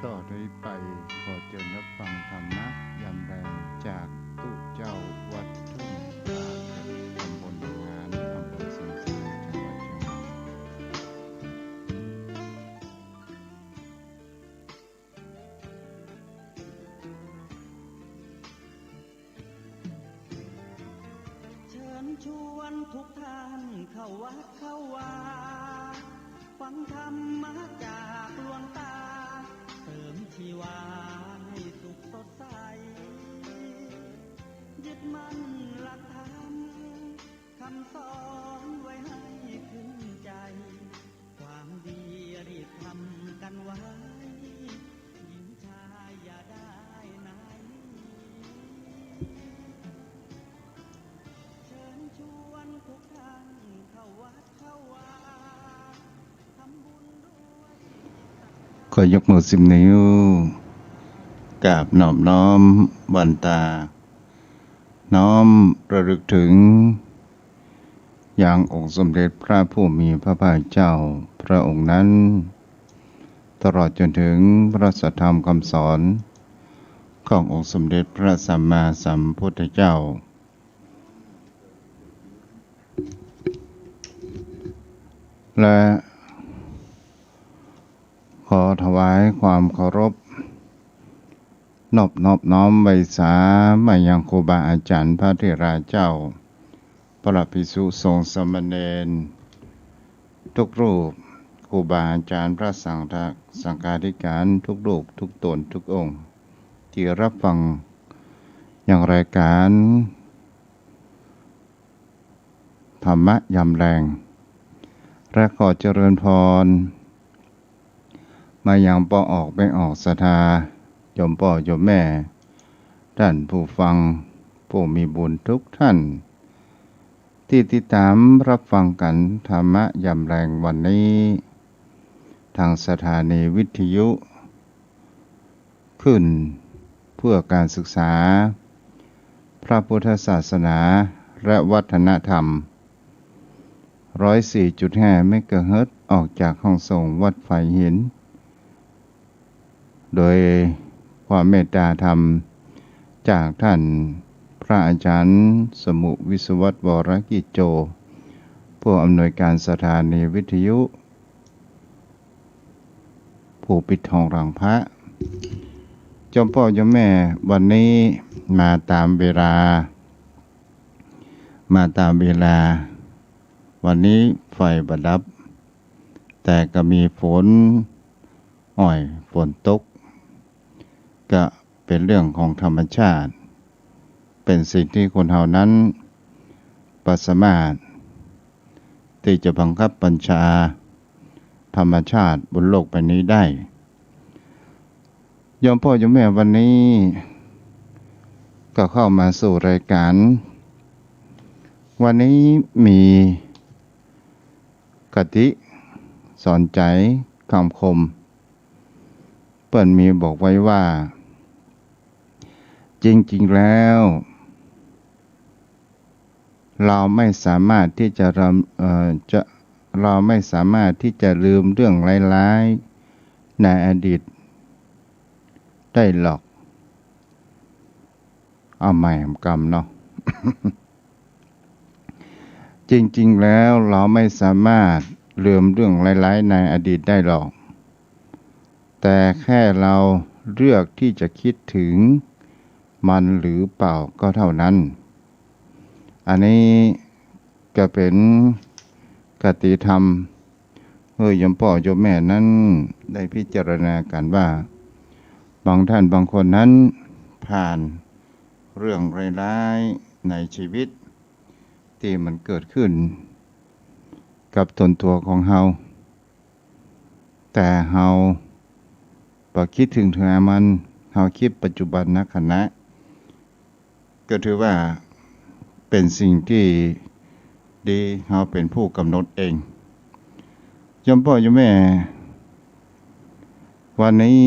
ต่อได้ไปขอเชิญรับฟังธรรมะยามแรงจากตุเจ้าวัดทุ่งตาตำบลงานอำเภอสิงห์สายจังหวัดเชียงใหม่เชิญชวนทุกท่านเข้าวัดเข้าวาฟังธรรมะจากหลวงตาเสริมชีวาให้สุขสดใสยึดมั่นหลักธรรมคำสอนไว้ให้ขึ้นใจความดีรีบทำกันไว้หญิงชายอย่าได้นายนี้เชิญชวนทุกท่านเข้าวัดเข้าวาทำบุญด้วย ขอยกมือ10 นิ้วกราบนอบน้อมวันตาน้อมระลึกถึงอย่างองค์สมเด็จพระผู้มีพระภาคเจ้าพระองค์นั้นตลอดจนถึงพระสัทธรรมคำสอนขององค์สมเด็จพระสัมมาสัมพุทธเจ้าและขอถวายความเคารพนอบน้อมไว้สามายังครูบาอาจารย์พระเถราเจ้าพระภิกษุสงฆ์สามเณรทุกรูปครูบาอาจารย์พระสังฆาธิการทุกรูปทุกตนทุกองค์ที่รับฟังอย่างรายการธรรมะยามแรงและขอเจริญพรมายังป่อออกไม่ออกศรัทธาโยมพ่อโยมแม่ท่านผู้ฟังผู้มีบุญทุกท่านที่ติดตามรับฟังกันธรรมะยามแรงวันนี้ทางสถานีวิทยุขึ้นเพื่อการศึกษาพระพุทธศาสนาและวัฒนธรรม 104.5 เมกะเฮิรตซ์ออกจากห้องส่งวัดไฟหินโดยความเมตตาธรรมจากท่านพระอาจารย์สมุวิศวัตวรกิจโจผู้อำนวยการสถานีวิทยุผู้ปิดทองหลังพระเจ้าพ่อเจ้าแม่วันนี้มาตามเวลาวันนี้ไฟประดับแต่ก็มีฝนฝนตกก็เป็นเรื่องของธรรมชาติเป็นสิ่งที่คนเฮานั้นบ่สามารถที่จะบังคับบัญชาธรรมชาติบนโลกใบนี้ได้โยมพ่อโยมแม่วันนี้ก็เข้ามาสู่รายการวันนี้มีคติสอนใจคำคมเปิ้นมีบอกไว้ว่าจริงๆแล้วเราไม่สามารถที่จะลืมเรื่องร้ายๆในอดีตได้หรอกเอาใหม่กรรมเนาะ จริงๆแล้วเราไม่สามารถลืมเรื่องร้ายๆในอดีตได้หรอกแต่แค่เราเลือกที่จะคิดถึงมันหรือเปล่าก็เท่านั้นอันนี้ก็เป็นคติธรรมโยมพ่อโยมแม่นั้นได้พิจารณากันว่าบางท่านบางคนนั้นผ่านเรื่องร้ายๆในชีวิตที่มันเกิดขึ้นกับตนตัวของเฮาแต่เฮาบ่คิดถึงมันเฮาคิดปัจจุบันขณะก็ถือว่าเป็นสิ่งที่ดีเฮาเป็นผู้กำหนดเองโยมพ่อโยมแม่วันนี้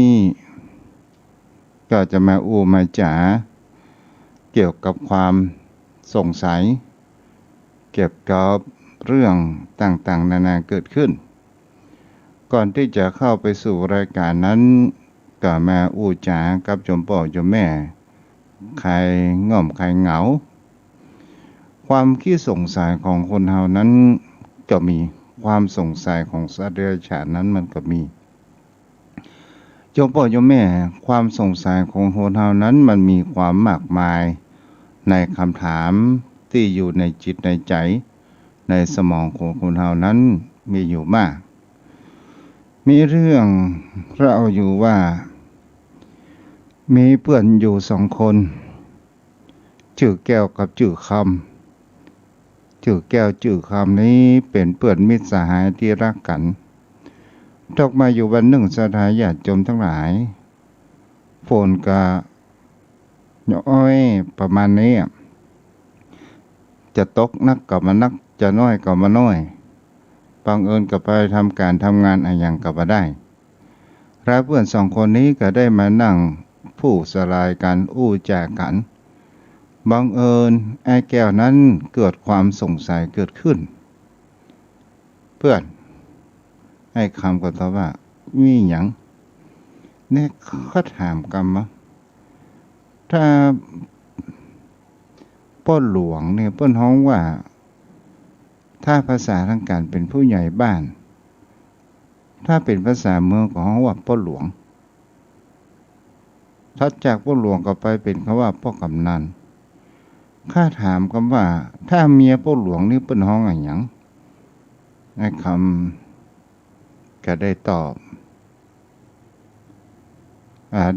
ก็จะมามาจ๋าเกี่ยวกับความสงสัยเกี่ยวกับเรื่องต่างๆนานาเกิดขึ้นก่อนที่จะเข้าไปสู่รายการนั้น ก็มาอู้จากับจมป่อจมแม่ใครง่อมใครเหงาความขี้สงสัยของคนเฮานั้นก็มีความสงสัยของสัตว์เดรัจฉานนั้นมันก็มีจมป่อจมแม่ความสงสัยของคนเฮานั้นมันมีความมากมายในคำถามที่อยู่ในจิตในใจในสมองของคนเฮานั้นมีอยู่มากมีเรื่องเราอยู่ว่ามีเพื่อนอยู่2 คนชื่อแก้วกับชื่อคำชื่อแก้วชื่อคำนี้เป็นเพื่อนมิตรสหายที่รักกันตกมาอยู่วันหนึ่งสถาญาติโยมทั้งหลายฝนก็น้อยประมาณนี้จะตกนักก็มานักจะน้อยก็มาน้อยบังเอิญก็ไปทำการทำงานอะไรอย่างก็บ่ได้แล้วเพื่อน2 คนนี้ก็ได้มานั่งผู้สลายกันอู้แจกันบังเอิญไอ้แก้วนั้นเกิดความสงสัยเกิดขึ้นเพื่อนไอ้คำก็ตอบว่ามีหยังเนี่ยเขาถามกันมาถ้าป้นหลวงเนี่ยเปิ้นฮ้องว่าถ้าภาษาทางการเป็นผู้ใหญ่บ้านถ้าเป็นภาษาเมืองก็ฮ้องว่าป้นหลวงถัดจากป้นหลวงก็ไปเป็นคำว่าพ่อกำนันข้าถามกันว่าถ้าเมียป้นหลวงนี่เปิ้นฮ้องอะไรหยังไอ้คำก็ได้ตอบ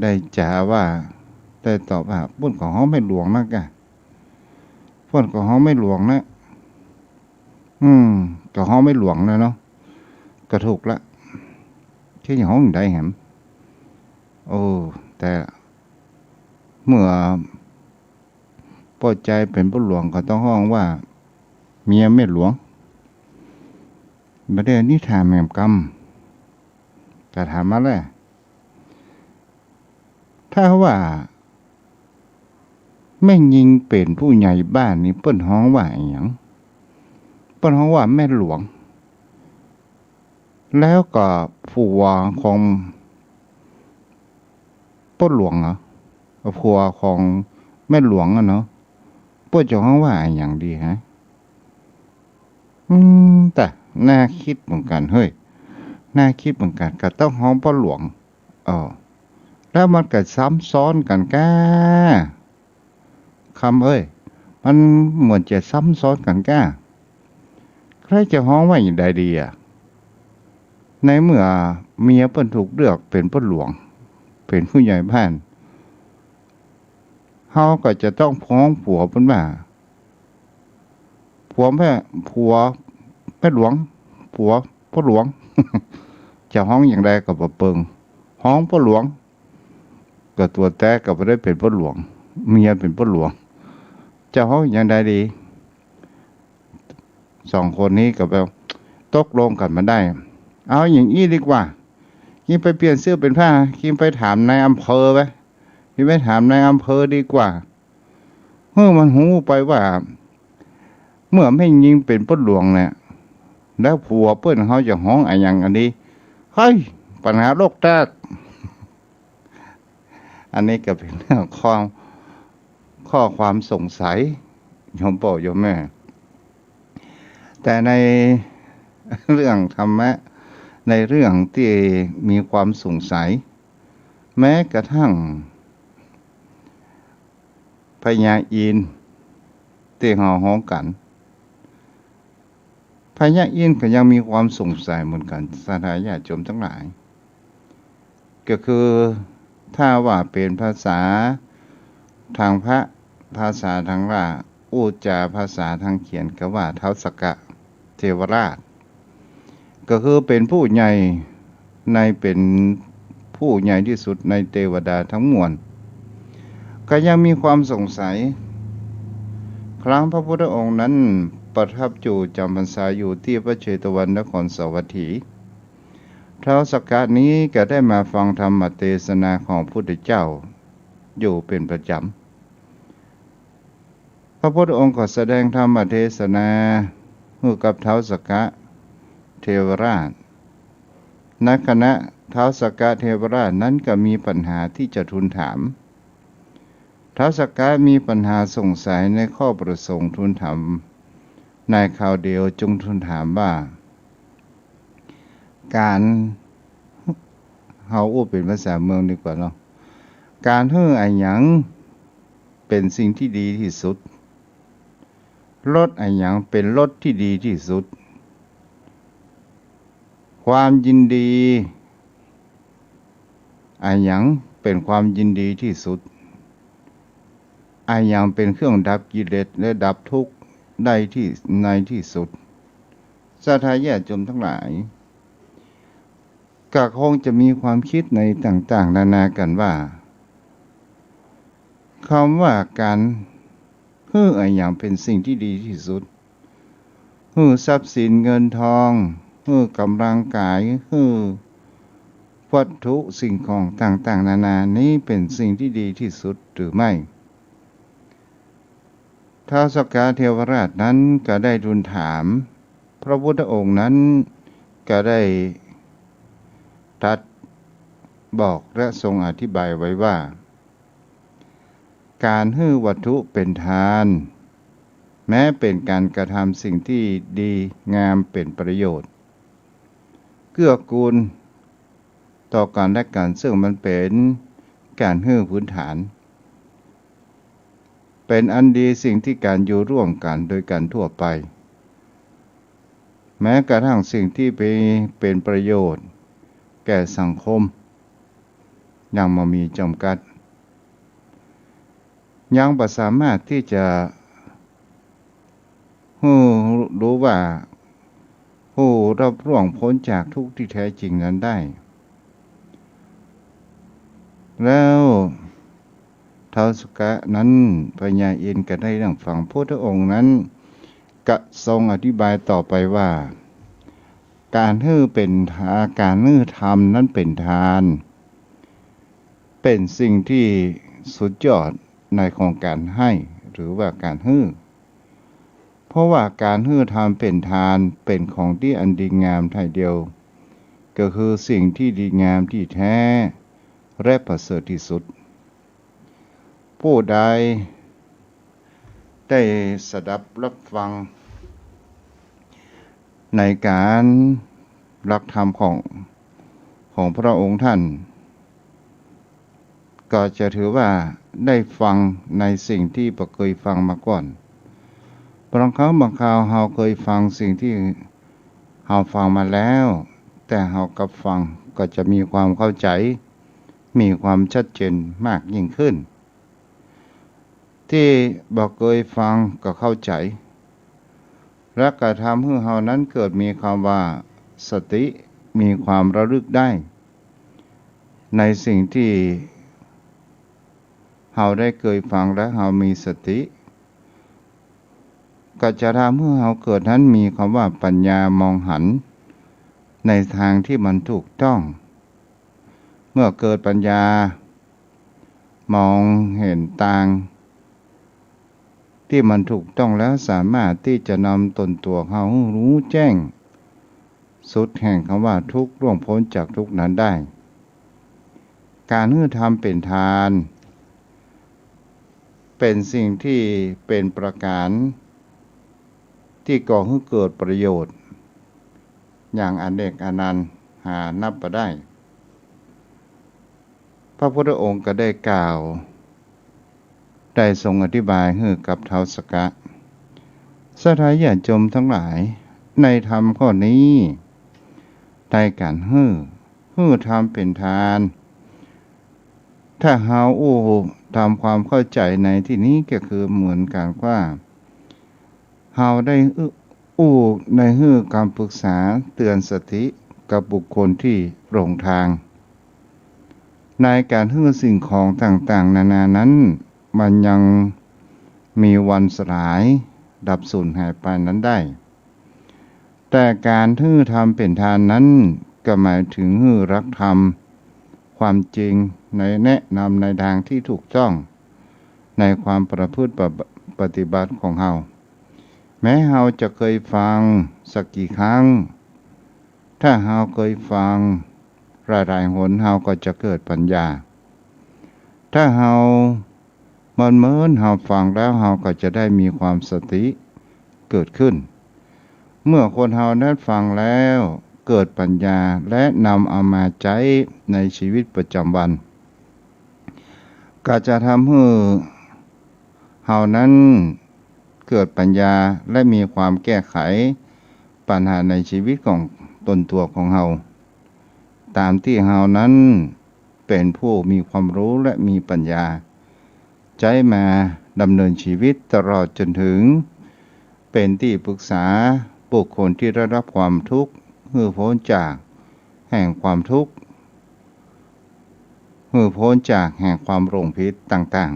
ได้จ่าว่าได้ตอบว่าปุ้นของฮ้องไม่หลวงนะกะปุ้นของฮ้องไม่หลวงนะก็ฮ้องไม่หลวงนะเนาะก็ถูกละชื่ออย่างฮ้องได้แหมโอ้แต่เมื่อพอใจเป็นผู้หลวงก็ต้องฮ้องว่าเมียไม่หลวงบ่ได้นิทานแม่มกำก็ถามมาแล้วถ้าว่าแม่ยิงเป็นผู้ใหญ่บ้านนี่เปิ้นฮ้องว่าอิหยังเปิ้นฮ้องว่าแม่หลวงแล้วก็ผัวของป้นหลวงเหรอผัวของแม่หลวงอ่ะเนาะเปิ้นจะฮ้องว่าอิหยังดีฮะแต่น่าคิดเหมือนกันเฮ้ยน่าคิดเหมือนกันก็ต้องฮ้องป้นหลวงแล้วมันก็ซ้ำซ้อนกันแก่คำเอ้ยมันเหมือนจะซ้ำซ้อนกันแก่ใครจะฮ้องว่าอย่างใดดีในเมื่อเมียเปิ้นถูกเลือกเป็นป้นหลวงเป็นผู้ใหญ่บ้านเฮาก็จะต้องฟ้องผัวเปิ้นว่าผัวแม่หลวงผัวป้นหลวง จะฮ้องอย่างใดก็บ่เปิงฮ้องป้นหลวงก็ตัวแตกก็บ่ได้เป็นป้นหลวงเมียเป็นป้นหลวงจะฮ้องอย่างใดดี2 คนนี้ก็แบบตกลงกันมาได้เอาอย่างนี้ดีกว่าคิดไปเปลี่ยนเสื้อเป็นผ้าคิดไปถามนายอำเภอไปคิดไปถามนายอำเภอดีกว่ามันหูไปว่าเมื่อไม่ยิงเป็นป้นหลวงเนี่ยแล้วผัวเปิ้นเขาจะฮ้องอะไรอย่างอันนี้เฮ้ยปัญหาโลกแตกอันนี้ก็เป็นเรื่องข้อความสงสัยโยมพ่อโยมแม่แต่ในเรื่องธรรมะในเรื่องที่มีความสงสัยแม้กระทั่งพญาอินทร์ที่เฮาฮ้องกันพญาอินทร์ก็ยังมีความสงสัยเหมือนกันสาธารณชนทั้งหลายก็คือถ้าว่าเป็นภาษาทางพระภาษาทางราอุจาภาษาทางเขียนก็ว่าท้าวสักกะเทวราชก็คือเป็นผู้ใหญ่เป็นผู้ใหญ่ที่สุดในเทวดาทั้งมวลก็ยังมีความสงสัยครั้งพระพุทธองค์นั้นประทับอยู่จำพรรษาอยู่ที่พระเชตวันนครสาวัตถีท้าวสักกะนี้ก็ได้มาฟังธรรมเทศนาของพระพุทธเจ้าอยู่เป็นประจำพระพุทธองค์ก็แสดงธรรมเทศนาให้กับท้าวสักกะเทวราช ณคณะท้าวสักกะเทวราชนั้นก็มีปัญหาที่จะทูลถามท้าวสักกะมีปัญหาสงสัยในข้อประสงค์ทูลถามนายข่าวเดียวจงทูลถามว่าการเฮาอู้เป็นภาษาเมืองดีกว่าเนาะการเฮืออันหยังเป็นสิ่งที่ดีที่สุดรถอันหยังเป็นรถที่ดีที่สุดความยินดีอันหยังเป็นความยินดีที่สุดอันหยังเป็นเครื่องดับกิเลสและดับทุกข์ได้ที่ในที่สุดสาธายาติโยมทั้งหลายก็คงจะมีความคิดในต่างๆนานากันว่าคำว่าการฮืออันหยังเป็นสิ่งที่ดีที่สุดฮือทรัพย์สินเงินทองฮือกำลังกายฮือวัตถุสิ่งของต่างๆนานานี้เป็นสิ่งที่ดีที่สุดหรือไม่ท้าวสักกะเทวราชนั้นก็ได้ทูลถามพระพุทธองค์นั้นก็ได้ตรัสบอกและทรงอธิบายไว้ว่าการฮื้อวัตถุเป็นทานแม้เป็นการกระทำสิ่งที่ดีงามเป็นประโยชน์เกื้อกูลต่อกันและกันซึ่งมันเป็นการฮื้อพื้นฐานเป็นอันดีสิ่งที่การอยู่ร่วมกันโดยกันทั่วไปแม้กระทั่งสิ่งที่เป็นประโยชน์แก่สังคมยังมามีจำกัดยังบ่สามารถที่จะรู้ว่าผู้รับร่วงพ้นจากทุกข์ที่แท้จริงนั้นได้แล้วท้าวสักกะนั้นพญาอินทร์ก็ได้นั่งฟังพระองค์นั้นก็ทรงอธิบายต่อไปว่าการฮื้อเป็นทานการฮื้อธรรมนั้นเป็นทานเป็นสิ่งที่สุดยอดในของการให้หรือว่าการฮื้อเพราะว่าการฮื้อธรรมเป็นทานเป็นของที่อันดีงามท่าเดียวก็คือสิ่งที่ดีงามที่แท้และประเสริฐที่สุดผู้ใดได้สดับรับฟังในการหลักธรรมของพระองค์ท่านก็จะถือว่าได้ฟังในสิ่งที่บ่เคยฟังมาก่อนบางครั้งบางคราวเราเคยฟังสิ่งที่เราฟังมาแล้วแต่เรากับฟังก็จะมีความเข้าใจมีความชัดเจนมากยิ่งขึ้นที่บ่เคยฟังก็เข้าใจและก็ทำให้เรานั้นเกิดมีความว่าสติมีความระลึกได้ในสิ่งที่เราได้เคยฟังและเรามีสติก็จะทำให้เราเกิดนั้นมีคำว่าปัญญามองหันในทางที่มันถูกต้องเมื่อเกิดปัญญามองเห็นต่างที่มันถูกต้องแล้วสามารถที่จะนำตนตัวเขารู้แจ้งสุดแห่งคำว่าทุกข์ร่วงพ้นจากทุกข์นั้นได้การฮื้อธรรมเป็นทานเป็นสิ่งที่เป็นประการที่ก่อให้เกิดประโยชน์อย่างอเนกอนันต์หานับบ่ได้พระพุทธองค์ก็ได้กล่าวได้ทรงอธิบายให้กับท้าวสักกะสาธายาติโยมทั้งหลายในธรรมข้อนี้ได้การฮื้อธรรมเป็นทานถ้าเฮาทำความเข้าใจในที่นี้ก็คือเหมือนกันว่าเฮาได้ในฮื้อคำปรึกษาเตือนสติกับบุคคลที่หลงทางในการฮื้อสิ่งของต่างๆนานานั้นมันยังมีวันสลายดับสูญหายไปนั้นได้แต่การฮื้อธรรมเป็นทานนั้นก็หมายถึงฮื้อรักธรรมความจริงในแนะนำในทางที่ถูกต้องในความประพฤติปฏิบัติของเฮาแม้เฮาจะเคยฟังสักกี่ครั้งถ้าเฮาเคยฟัง หลายๆหนเฮาก็จะเกิดปัญญาถ้าเฮาเมินเฮาฟังแล้วเฮาก็จะได้มีความสติเกิดขึ้นเมื่อคนเฮาได้ฟังแล้วเกิดปัญญาและนำเอามาใช้ในชีวิตประจำวันก็จะทำให้เฮานั้นเกิดปัญญาและมีความแก้ไขปัญหาในชีวิตของตนตัวของเฮาตามที่เฮานั้นเป็นผู้มีความรู้และมีปัญญาใช้มาดำเนินชีวิตตลอดจนถึงเป็นที่ปรึกษาบุคคลที่ได้รับความทุกข์ให้พ้นจากแห่งความทุกข์ให้พ้นจากแห่งความหลงผิดต่าง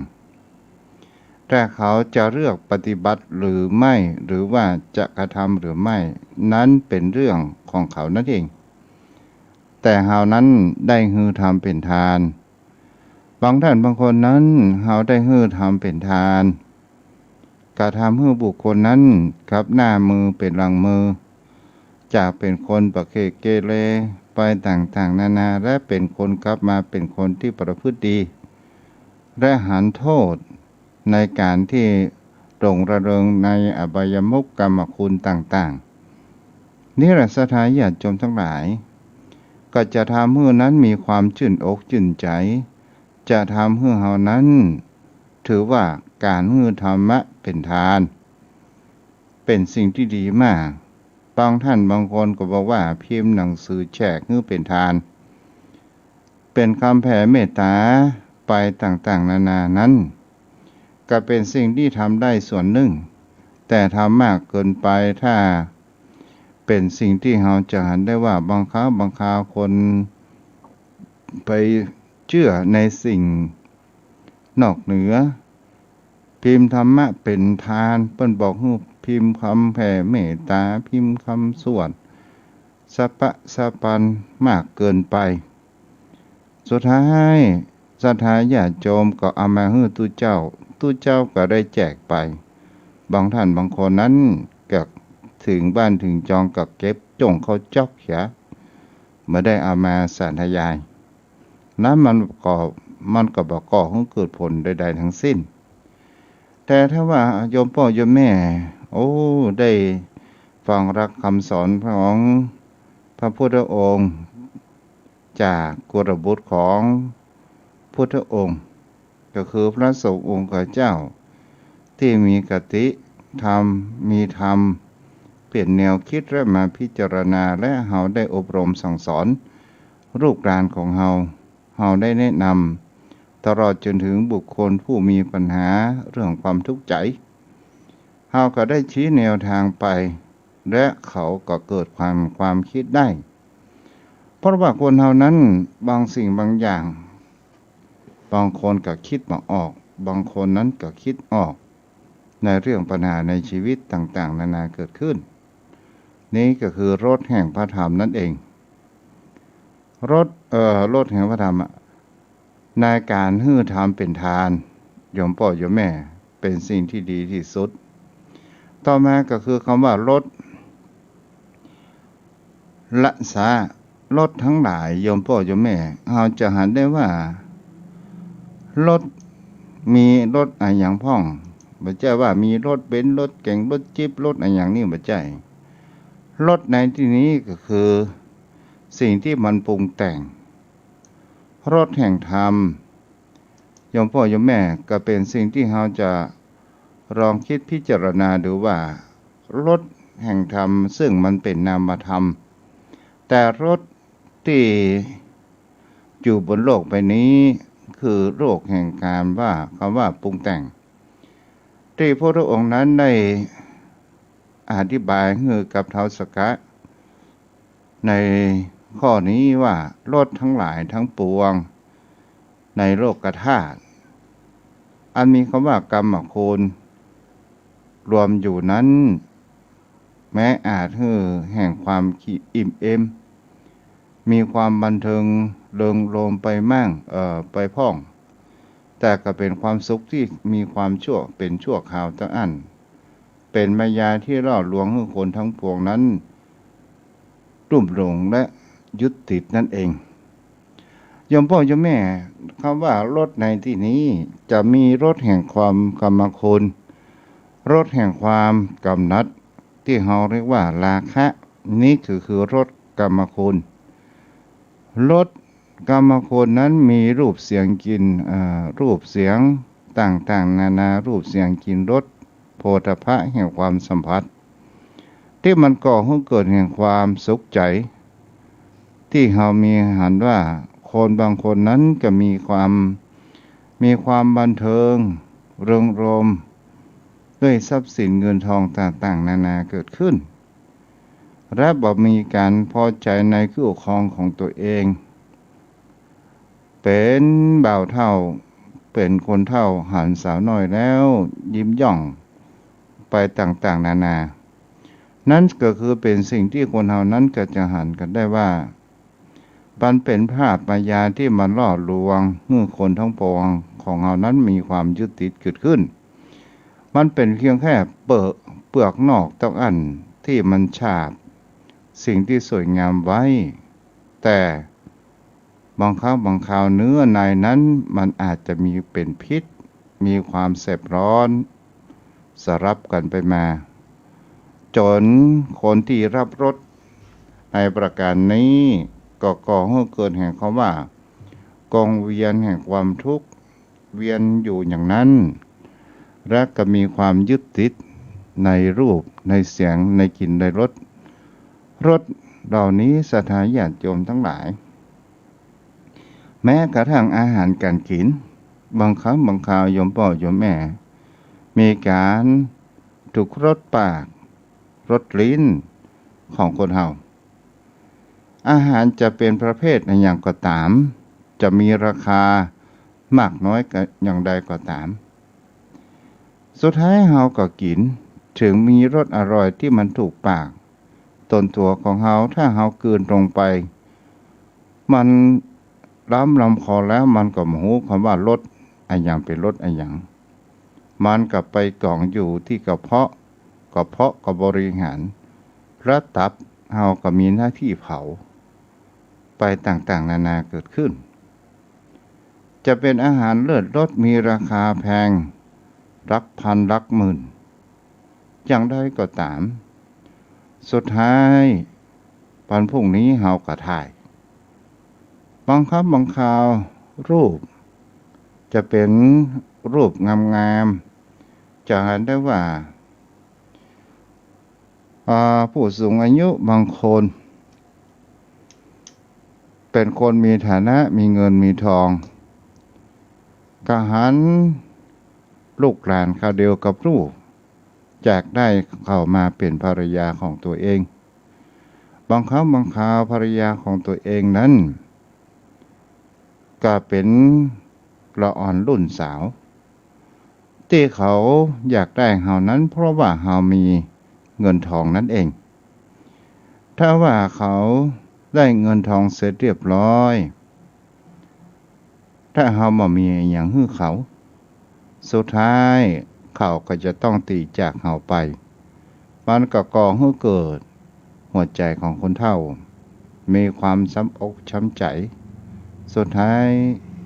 ๆแต่เขาจะเลือกปฏิบัติหรือไม่หรือว่าจะกระทำหรือไม่นั้นเป็นเรื่องของเขานั่นเองแต่เฮานั้นได้ฮือทำเป็นทานบางท่านบางคนนั้นเฮาได้ฮือทำเป็นทานกระทำให้บุคคลนั้นกับหน้ามือเป็นหลังมือจากเป็นคนประเกเกเรไปต่างๆนานาและเป็นคนกลับมาเป็นคนที่ประพฤติดีและหันโทษในการที่หลงระเริงในอบายมุขกรรมคุณต่างๆนี่แหละสถานญาติโยมทั้งหลายก็จะทำให้นั้นมีความชื่นอกชื่นใจจะทำให้เฮานั้นถือว่าการฮือธรรมะเป็นทานเป็นสิ่งที่ดีมากบางท่านบางคนก็บอกว่าพิมพ์หนังสือแจกฮือเป็นทานเป็นคำแผ่เมตตาไปต่างๆนานานั้นก็เป็นสิ่งที่ทำได้ส่วนหนึ่งแต่ทำมากเกินไปถ้าเป็นสิ่งที่เราจะเห็นได้ว่าบางคราวคนไปเชื่อในสิ่งนอกเหนือพิมพ์ธรรมะเป็นทานเปิ้นบอกให้พิมพ์คำแผ่เมตตาพิมพ์คำสวดสัพพะสัพพันมากเกินไปสุดท้ายศรัทธาญาติโยมก็เอามาให้ตู้เจ้าก็ได้แจกไปบางท่านบางคนนั้นก็ถึงบ้านถึงจองก็เก็บจงเขาจอกเสียไม่ได้เอามาสาธยายนั้นมันก็บ่ก่อให้เกิดผลใดๆทั้งสิ้นแต่ถ้าว่าโยมพ่อโยมแม่ได้ฟังรักคำสอนของพระพุทธองค์จากกุรบุตรของพุทธองค์ก็คือพระสงฆ์องค์เจ้าที่มีกติธรรมมีธรรมเปลี่ยนแนวคิดและมาพิจารณาและเฮาได้อบรมสั่งสอนลูกหลานของเฮาได้แนะนำตลอดจนถึงบุคคลผู้มีปัญหาเรื่องความทุกข์ใจเฮาก็ได้ชี้แนวทางไปและเขาก็เกิดความคิดได้เพราะว่าคนเฮานั้นบางสิ่งบางอย่างบางคนก็คิดไม่ออกบางคนนั้นก็คิดออกในเรื่องปัญหาในชีวิตต่างๆนานาเกิดขึ้นนี่ก็คือรสแห่งพระธรรมนั่นเองรสแห่งพระธรรมในการฮื้อธรรมเป็นทานโยมพ่อโยมแม่เป็นสิ่งที่ดีที่สุดต่อมาก็คือคำว่ารสละสารสทั้งหลายโยมพ่อโยมแม่เราจะหันได้ว่ารสมีรสอะไรอย่างพ่องบ่ใช่ว่ามีรถเบนซ์รถเก๋งรถจิ๊บรถอะไรอย่างนี้บ่ใช่รถในที่นี้ก็คือสิ่งที่มันปรุงแต่งรถแห่งธรรมโยมพ่อโยมแม่ก็เป็นสิ่งที่เราจะลองคิดพิจารณาดูว่ารถแห่งธรรมซึ่งมันเป็นนามธรรมแต่รถที่อยู่บนโลกใบนี้คือโลกแห่งการว่าคำว่าปรุงแต่งที่พระองค์นั้นได้อธิบายให้กับท้าวสักกะในข้อนี้ว่ารถทั้งหลายทั้งปวงในโลกธาตุอันมีคำว่ากรรมคุณรวมอยู่นั้นแม้อาจแห่งความอิ่มเอมมีความบันเทิงเริงโรมไปมั่งไปพ่องแต่ก็เป็นความสุขที่มีความชั่วเป็นชั่วคราวตั้งอันเป็นมายาที่ล่อลวงให้คนทั้งปวงนั้นรุ่มหลงและยึดติดนั่นเอง โยมพ่อโยมแม่คำว่ารสในที่นี้จะมีรสแห่งความกรรมคุณรสแห่งความกำหนัดที่เราเรียกว่าราคะนี่คือรสกรรมคุณรสกรรมคุณนั้นมีรูปเสียงกลิ่นรูปเสียงต่างๆนานารูปเสียงกลิ่นรสโผฏฐัพพะแห่งความสัมผัสที่มันก่อให้เกิดแห่งความสุขใจที่เรามีหันว่าคนบางคนนั้นก็มีความบันเทิงเริงรมย์ด้วยทรัพย์สินเงินทองต่างๆนานาเกิดขึ้นและบ่มีการพอใจในคู่ครองของตัวเองเป็นบ่าวเฒ่าเป็นคนเฒ่าหันสาวน้อยแล้วยิ้มย่องไปต่างๆนานานั่นก็คือเป็นสิ่งที่คนเฮานั้นก็จะหันกันได้ว่ามันเป็นภาพมายาที่มันล่อลวงให้คนทั้งปวงของเฮานั้นมีความยึดติดเกิดขึ้นมันเป็นเพียงแค่เปลือกนอกต้องอันที่มันฉาบสิ่งที่สวยงามไว้แต่บางครั้งบางคราวเนื้อในนั้นมันอาจจะมีเป็นพิษมีความแสบร้อนสลับกันไปมาจนคนที่รับรสในประการนี้ก็ก่อให้เกิดแห่งคำว่ากองเวียนแห่งความทุกข์เวียนอยู่อย่างนั้นและก็มีความยึดติดในรูปในเสียงในกลิ่นในรสเหล่านี้ศรัทธาญาติโยมทั้งหลายแม้กระทั่งอาหารการกินบางครั้งบางคราวโยมพ่อโยมแม่มีการถูกรสปากรสลิ้นของคนเฮาอาหารจะเป็นประเภทอย่างก็ตามจะมีราคามากน้อยอย่างใดก็ตามสุดท้ายเฮาก็กินถึงมีรสอร่อยที่มันถูกปากตนตัวของเฮาถ้าเฮากลืนลงไปมันลำคอแล้วมันก็บ่ฮู้คำว่ารสอันหยังเป็นรสอันหยังมันก็ไปกองอยู่ที่กระเพาะก็บริหารและตับเฮาก็มีหน้าที่เผาไปต่างๆนานาเกิดขึ้นจะเป็นอาหารเลิศรสมีราคาแพงหลักพันหลักหมื่นอย่างใดก็ตามสุดท้ายวันพรุ่งนี้เฮาก็ถ่ายบางครั้งบางคราวรูปจะเป็นรูปงามๆจะเห็นได้ว่าผู้สูงอายุบางคนเป็นคนมีฐานะมีเงินมีทองก็หันลูกหลานคราวเดียวกับลูกอยากได้เข้ามาเป็นภรรยาของตัวเองบางครั้งบางคราวภรรยาของตัวเองนั้นก็เป็นละอ่อนรุ่นสาวที่เขาอยากได้เฮานั้นเพราะว่าเฮามีเงินทองนั่นเองถ้าว่าเขาได้เงินทองเสร็จเรียบร้อยถ้าเฮาบ่มีหยังให้เขาสุดท้ายเขาก็จะต้องตีจากเฮาไปมันก็ก่อให้เกิดหัวใจของคนเฒ่ามีความช้ำอกช้ำใจสุดท้าย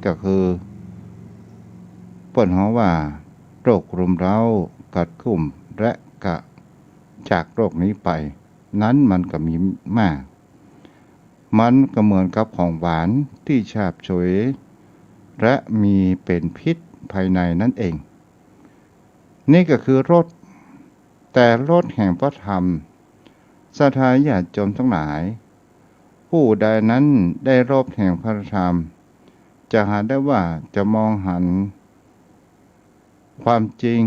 ก็คือเปิ้นฮ้องว่าโรครุมเร้ากัดกุ้มและก็จากโรคนี้ไปนั้นมันก็มีมากมันก็เหมือนกับของหวานที่ฉาบฉวยและมีเป็นพิษภายในนั่นเองนี่ก็คือรสแต่รสแห่งพระธรรมศรัทธาญาติโยมทั้งหลายผู้ใดนั้นได้รสแห่งพระธรรมจะหาได้ว่าจะมองหันความจริง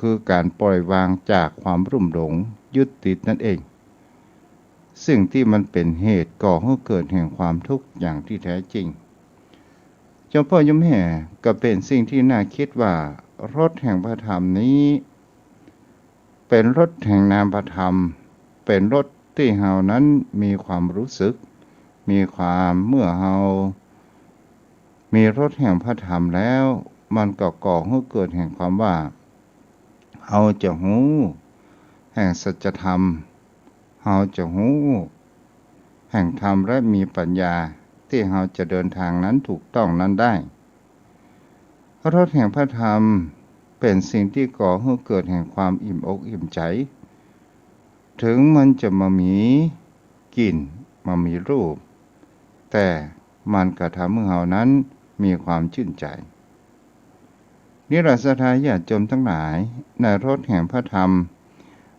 คือการปล่อยวางจากความรุ่มหลงยึดติดนั่นเองสิ่งที่มันเป็นเหตุก่อให้เกิดแห่งความทุกข์อย่างที่แท้จริงเจ้าพ่อโยมแม่ก็เป็นสิ่งที่น่าคิดว่ารสแห่งพระธรรมนี้เป็นรสแห่งนามธรรมเป็นรสที่เฮานั้นมีความรู้สึกมีความเมื่อเฮามีรสแห่งพระธรรมแล้วมันก็ก่อให้เกิดแห่งความว่าเฮาจะหูแห่งสัจธรรมเฮาจะหูแห่งธรรมและมีปัญญา ที่เราจะเดินทางนั้นถูกต้องนั้นได้รสแห่งพระธรรมเป็นสิ่งที่ก่อให้เกิดแห่งความอิ่มอกอิ่มใจถึงมันจะมามีกลิ่นมามีรูปแต่มันกระทำให้เรานั้นมีความชื่นใจนิรัสทาญาติโยมทั้งหลายในรสแห่งพระธรรม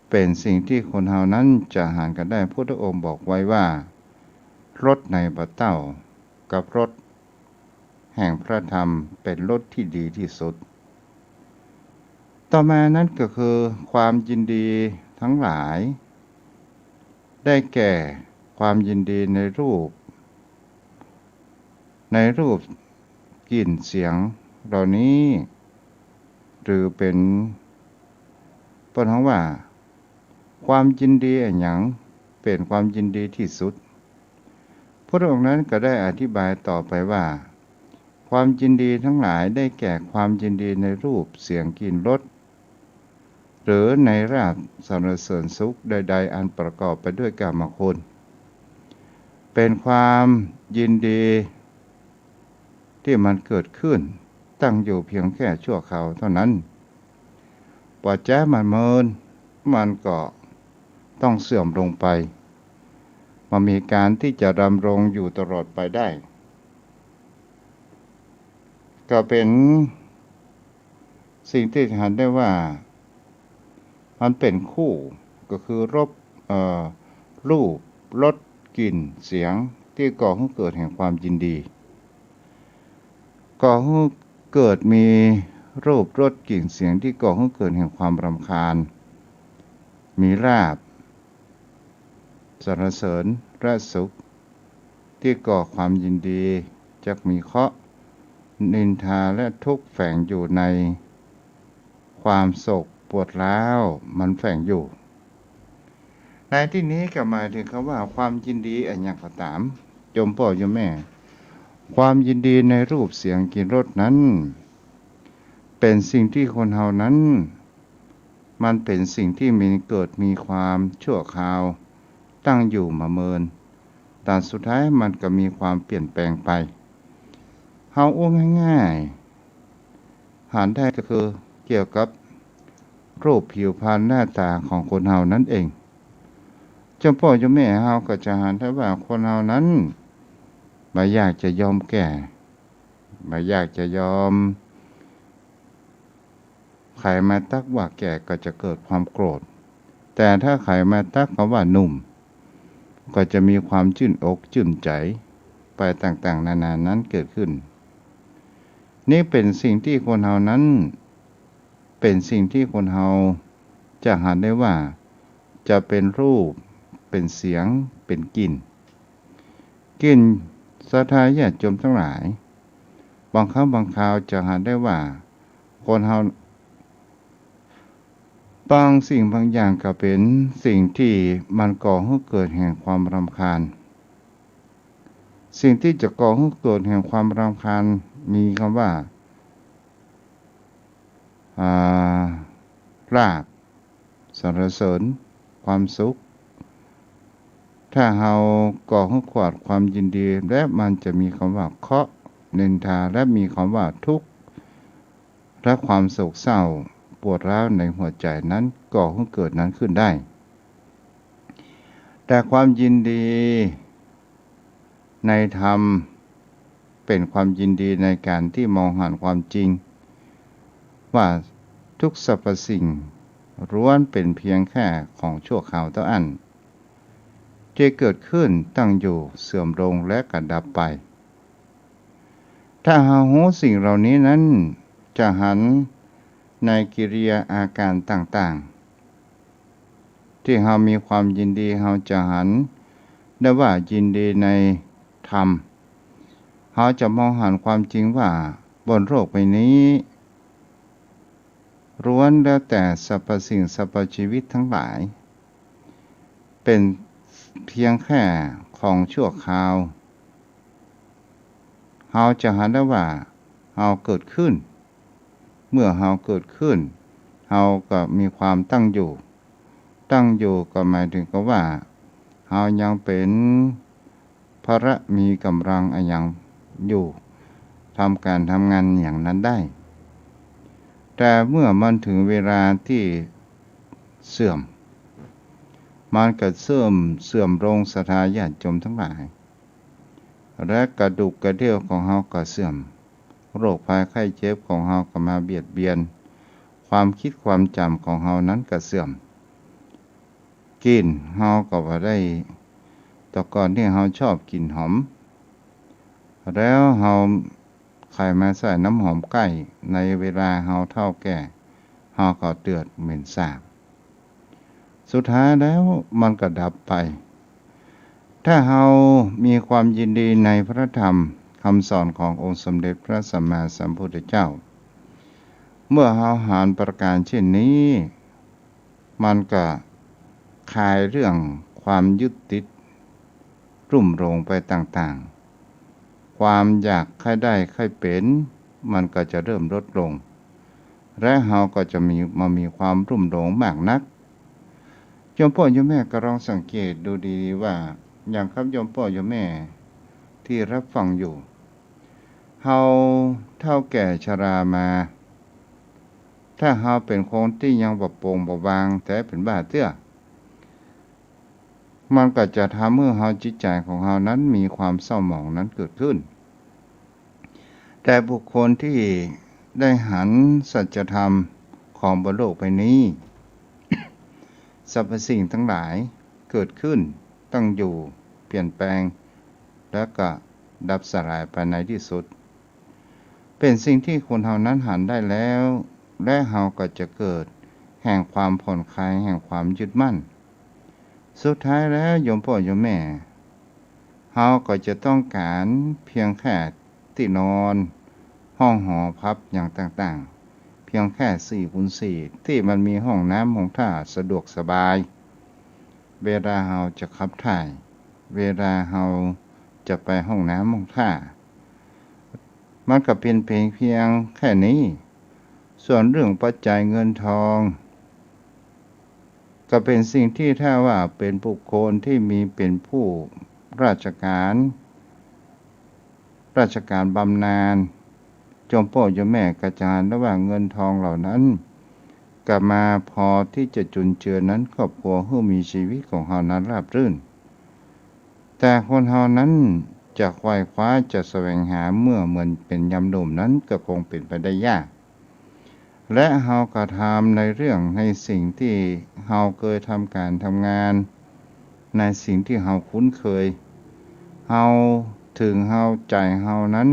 เป็นสิ่งที่คนเฮานั้นจะหารกันได้พุทธองค์บอกไว้ว่ารสในบะเต้ากับรสแห่งพระธรรมเป็นรสที่ดีที่สุดต่อมานั้นก็คือความยินดีทั้งหลายได้แก่ความยินดีในรูปกลิ่นเสียงเหล่านี้หรือเป็นเปิ้นฮ้องว่าความยินดีอันหยังเป็นความยินดีที่สุดพระองค์นั้นก็ได้อธิบายต่อไปว่าความยินดีทั้งหลายได้แก่ความยินดีในรูปเสียงกลิ่นรสหรือในราบสรรเสริญสุขใดๆอันประกอบไปด้วยกามคุณเป็นความยินดีที่มันเกิดขึ้นตั้งอยู่เพียงแค่ชั่วคราวเท่านั้นพอแจ้มันเมินมันก็ต้องเสื่อมลงไปมันมีการที่จะดำรงอยู่ตลอดไปได้ก็เป็นสิ่งที่เห็นได้ว่ามันเป็นคู่ก็คือรูปรสกลิ่นเสียงที่ก่อให้เกิดแห่งความยินดีก่อให้เกิดมีรูปรสกลิ่นเสียงที่ก่อให้เกิดแห่งความรำคาญมีลาภสรรเสริญและสุขที่ก่อความยินดีจักมีเคราะห์นินทาและทุกข์แฝงอยู่ในความโศกปวดร้าวมันแฝงอยู่ในที่นี้ก็หมายถึงคำว่าความยินดีอันอย่างก็ตามโยมพ่อโยมแม่ความยินดีในรูปเสียงกลิ่นรสนั้นเป็นสิ่งที่คนเฮานั้นมันเป็นสิ่งที่มีเกิดมีความชั่วคราวตั้งอยู่มาเมินแต่สุดท้ายมันก็มีความเปลี่ยนแปลงไปเฮาอ้วง่ายๆหารได้ก็คือเกี่ยวกับรูปผิวพรรณหน้าตาของคนเฮานั้นเองเจ้าพ่อเจ้าแม่เฮาก็จะหารได้ว่าคนเฮานั้นไม่อยากจะยอมแก่ไม่อยากจะยอมใครมาตักว่าแก่ก็จะเกิดความโกรธแต่ถ้าใครมาตักว่าหนุ่มก็จะมีความชื่นอกชื่นใจไปต่างๆนานานั้นเกิดขึ้นนี่เป็นสิ่งที่คนเฮานั้นเป็นสิ่งที่คนเฮาจะหาได้ว่าจะเป็นรูปเป็นเสียงเป็นกลิ่นศรัทธาญาติโยมทั้งหลายบางครั้งบางคราวจะหาได้ว่าคนเฮาบางสิ่งบางอย่างก็เป็นสิ่งที่มันก่อให้เกิดแห่งความรำคาญสิ่งที่จะก่อให้เกิดแห่งความรำคาญมีคำว่าลาภสรรเสริญความสุขถ้าเราก่อให้เกิดความยินดีและมันจะมีคำว่าเคราะห์นินทาและมีคำว่าทุกข์และความโศกเศร้าปวดร้าวในหัวใจนั้นก่อให้เกิดนั้นขึ้นได้แต่ความยินดีในธรรมเป็นความยินดีในการที่มองเห็นความจริงว่าทุกสรรพสิ่งล้วนเป็นเพียงแค่ของชั่วคราวเท่านั้นที่เกิดขึ้นตั้งอยู่เสื่อมลงและกระดับไปถ้าหารู้สิ่งเหล่านี้นั้นจะหันในกิริยาอาการต่างๆที่เรามีความยินดีเราจะหันได้ว่ายินดีในธรรมเราจะมองเห็นความจริงว่าบนโลกใบนี้ล้วนแล้วแต่สรรพสิ่งสรรพชีวิตทั้งหลายเป็นเพียงแค่ของชั่วคราวเราจะหันได้ว่าเราเกิดขึ้นเมื่อเราเกิดขึ้นเราก็มีความตั้งอยู่ก็หมายถึงกับว่าเรายังเป็น พระมีกำลังอย่างอยู่ทำการทำงานอย่างนั้นได้แต่เมื่อมันถึงเวลาที่เสื่อมมันก็เสื่อมลงศรัทธาญาติโยมทั้งหลายและกระดูกกระเดี่ยวของเฮาก็เสื่อมโรคภัยไข้เจ็บของเฮาก็มาเบียดเบียนความคิดความจำของเฮานั้นก็เสื่อมกินเฮาก็บ่ได้แต่ก่อนที่เฮาชอบกินหอมแล้วเฮาใครมาใส่น้ำหอมใกล้ในเวลาเฮาเฒ่าแก่เฮาก็เตือดเหม็นสาบสุดท้ายแล้วมันก็ดับไปถ้าเฮามีความยินดีในพระธรรมคำสอนขององค์สมเด็จพระสัมมาสัมพุทธเจ้าเมื่อเฮาหารประการเช่นนี้มันก็คลายเรื่องความยึดติดรุ่มโรงไปต่างๆความอยากใครได้ใครเป็นมันก็จะเริ่มลดลงและเฮาก็จะมีความรุ่มโรงมากนักโยมพ่อโยมแม่ก็ลองสังเกตดูดีๆว่าอย่างครับโยมพ่อโยมแม่ที่รับฟังอยู่เฮาเฒ่าแก่ชรามาถ้าเฮาเป็นคนที่ยังบ่โปร่งบ่วางแต่เป็นบ้าเตื้อมันก็จะทำให้เฮาจิตใจของเฮานั้นมีความเศร้าหมองนั้นเกิดขึ้นแต่บุคคลที่ได้หันสัจธรรมของบนโลกใบนี้ สรรพสิ่งทั้งหลายเกิดขึ้นตั้งอยู่เปลี่ยนแปลงแล้วก็ดับสลายไปในที่สุดเป็นสิ่งที่คนเฮานั้นหันได้แล้วและเฮาก็จะเกิดแห่งความผ่อนคลายแห่งความยึดมั่นสุดท้ายแล้วโยมพ่อโยมแม่เฮาก็จะต้องการเพียงแค่ที่นอนห้องหอพับอย่างต่างๆเพียงแค่4x4ที่มันมีห้องน้ำห้องท่าสะดวกสบายเวลาเฮาจะขับถ่ายเวลาเฮาจะไปห้องน้ำห้องท่ามันก็เป็นเพียงแค่นี้ส่วนเรื่องปัจจัยเงินทองก็เป็นสิ่งที่ถ้าว่าเป็นบุคคลที่มีเป็นผู้ราชการบำนาญโยมพ่อโยมแม่กระจายระหว่างเงินทองเหล่านั้นก็มาพอที่จะจุนเจือนั้นครอบครัวให้มีชีวิตของเฮานั้นราบรื่นแต่คนเฮานั้นจะไขว่คว้าจะแสวงหาเมื่อเหมือนเป็นยามหนุ่มนั้นก็คงเป็นไปได้ยากและเฮาก็ทำในเรื่องในสิ่งที่เฮาเคยทำการทำงานในสิ่งที่เฮาคุ้นเคยเฮาถึงเฮาใจเฮานั้น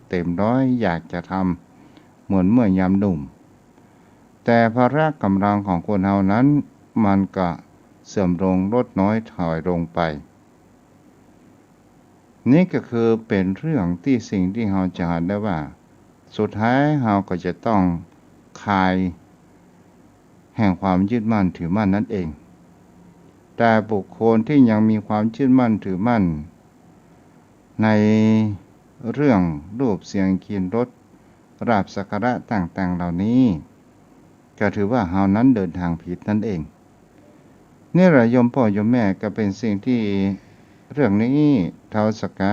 เต็มร้อยอยากจะทำเหมือนเมื่อยามหนุ่มแต่ภาระกำลังของคนเฮานั้นมันก็เสื่อมลงลดน้อยถอยลงไปนี่ก็คือเป็นเรื่องที่สิ่งที่เฮาจะเห็นได้ว่าสุดท้ายเฮาก็จะต้องคลายแห่งความยึดมั่นถือมั่นนั่นเองแต่บุคคลที่ยังมีความยึดมั่นถือมั่นในเรื่องรูปเสียงกลิ่นรสลาภสักการะต่างๆเหล่านี้ก็ถือว่าเฮานั้นเดินทางผิดนั่นเองนี่แหละโยมพ่อโยมแม่ก็เป็นสิ่งที่เรื่องนี้ท้าวสักกะ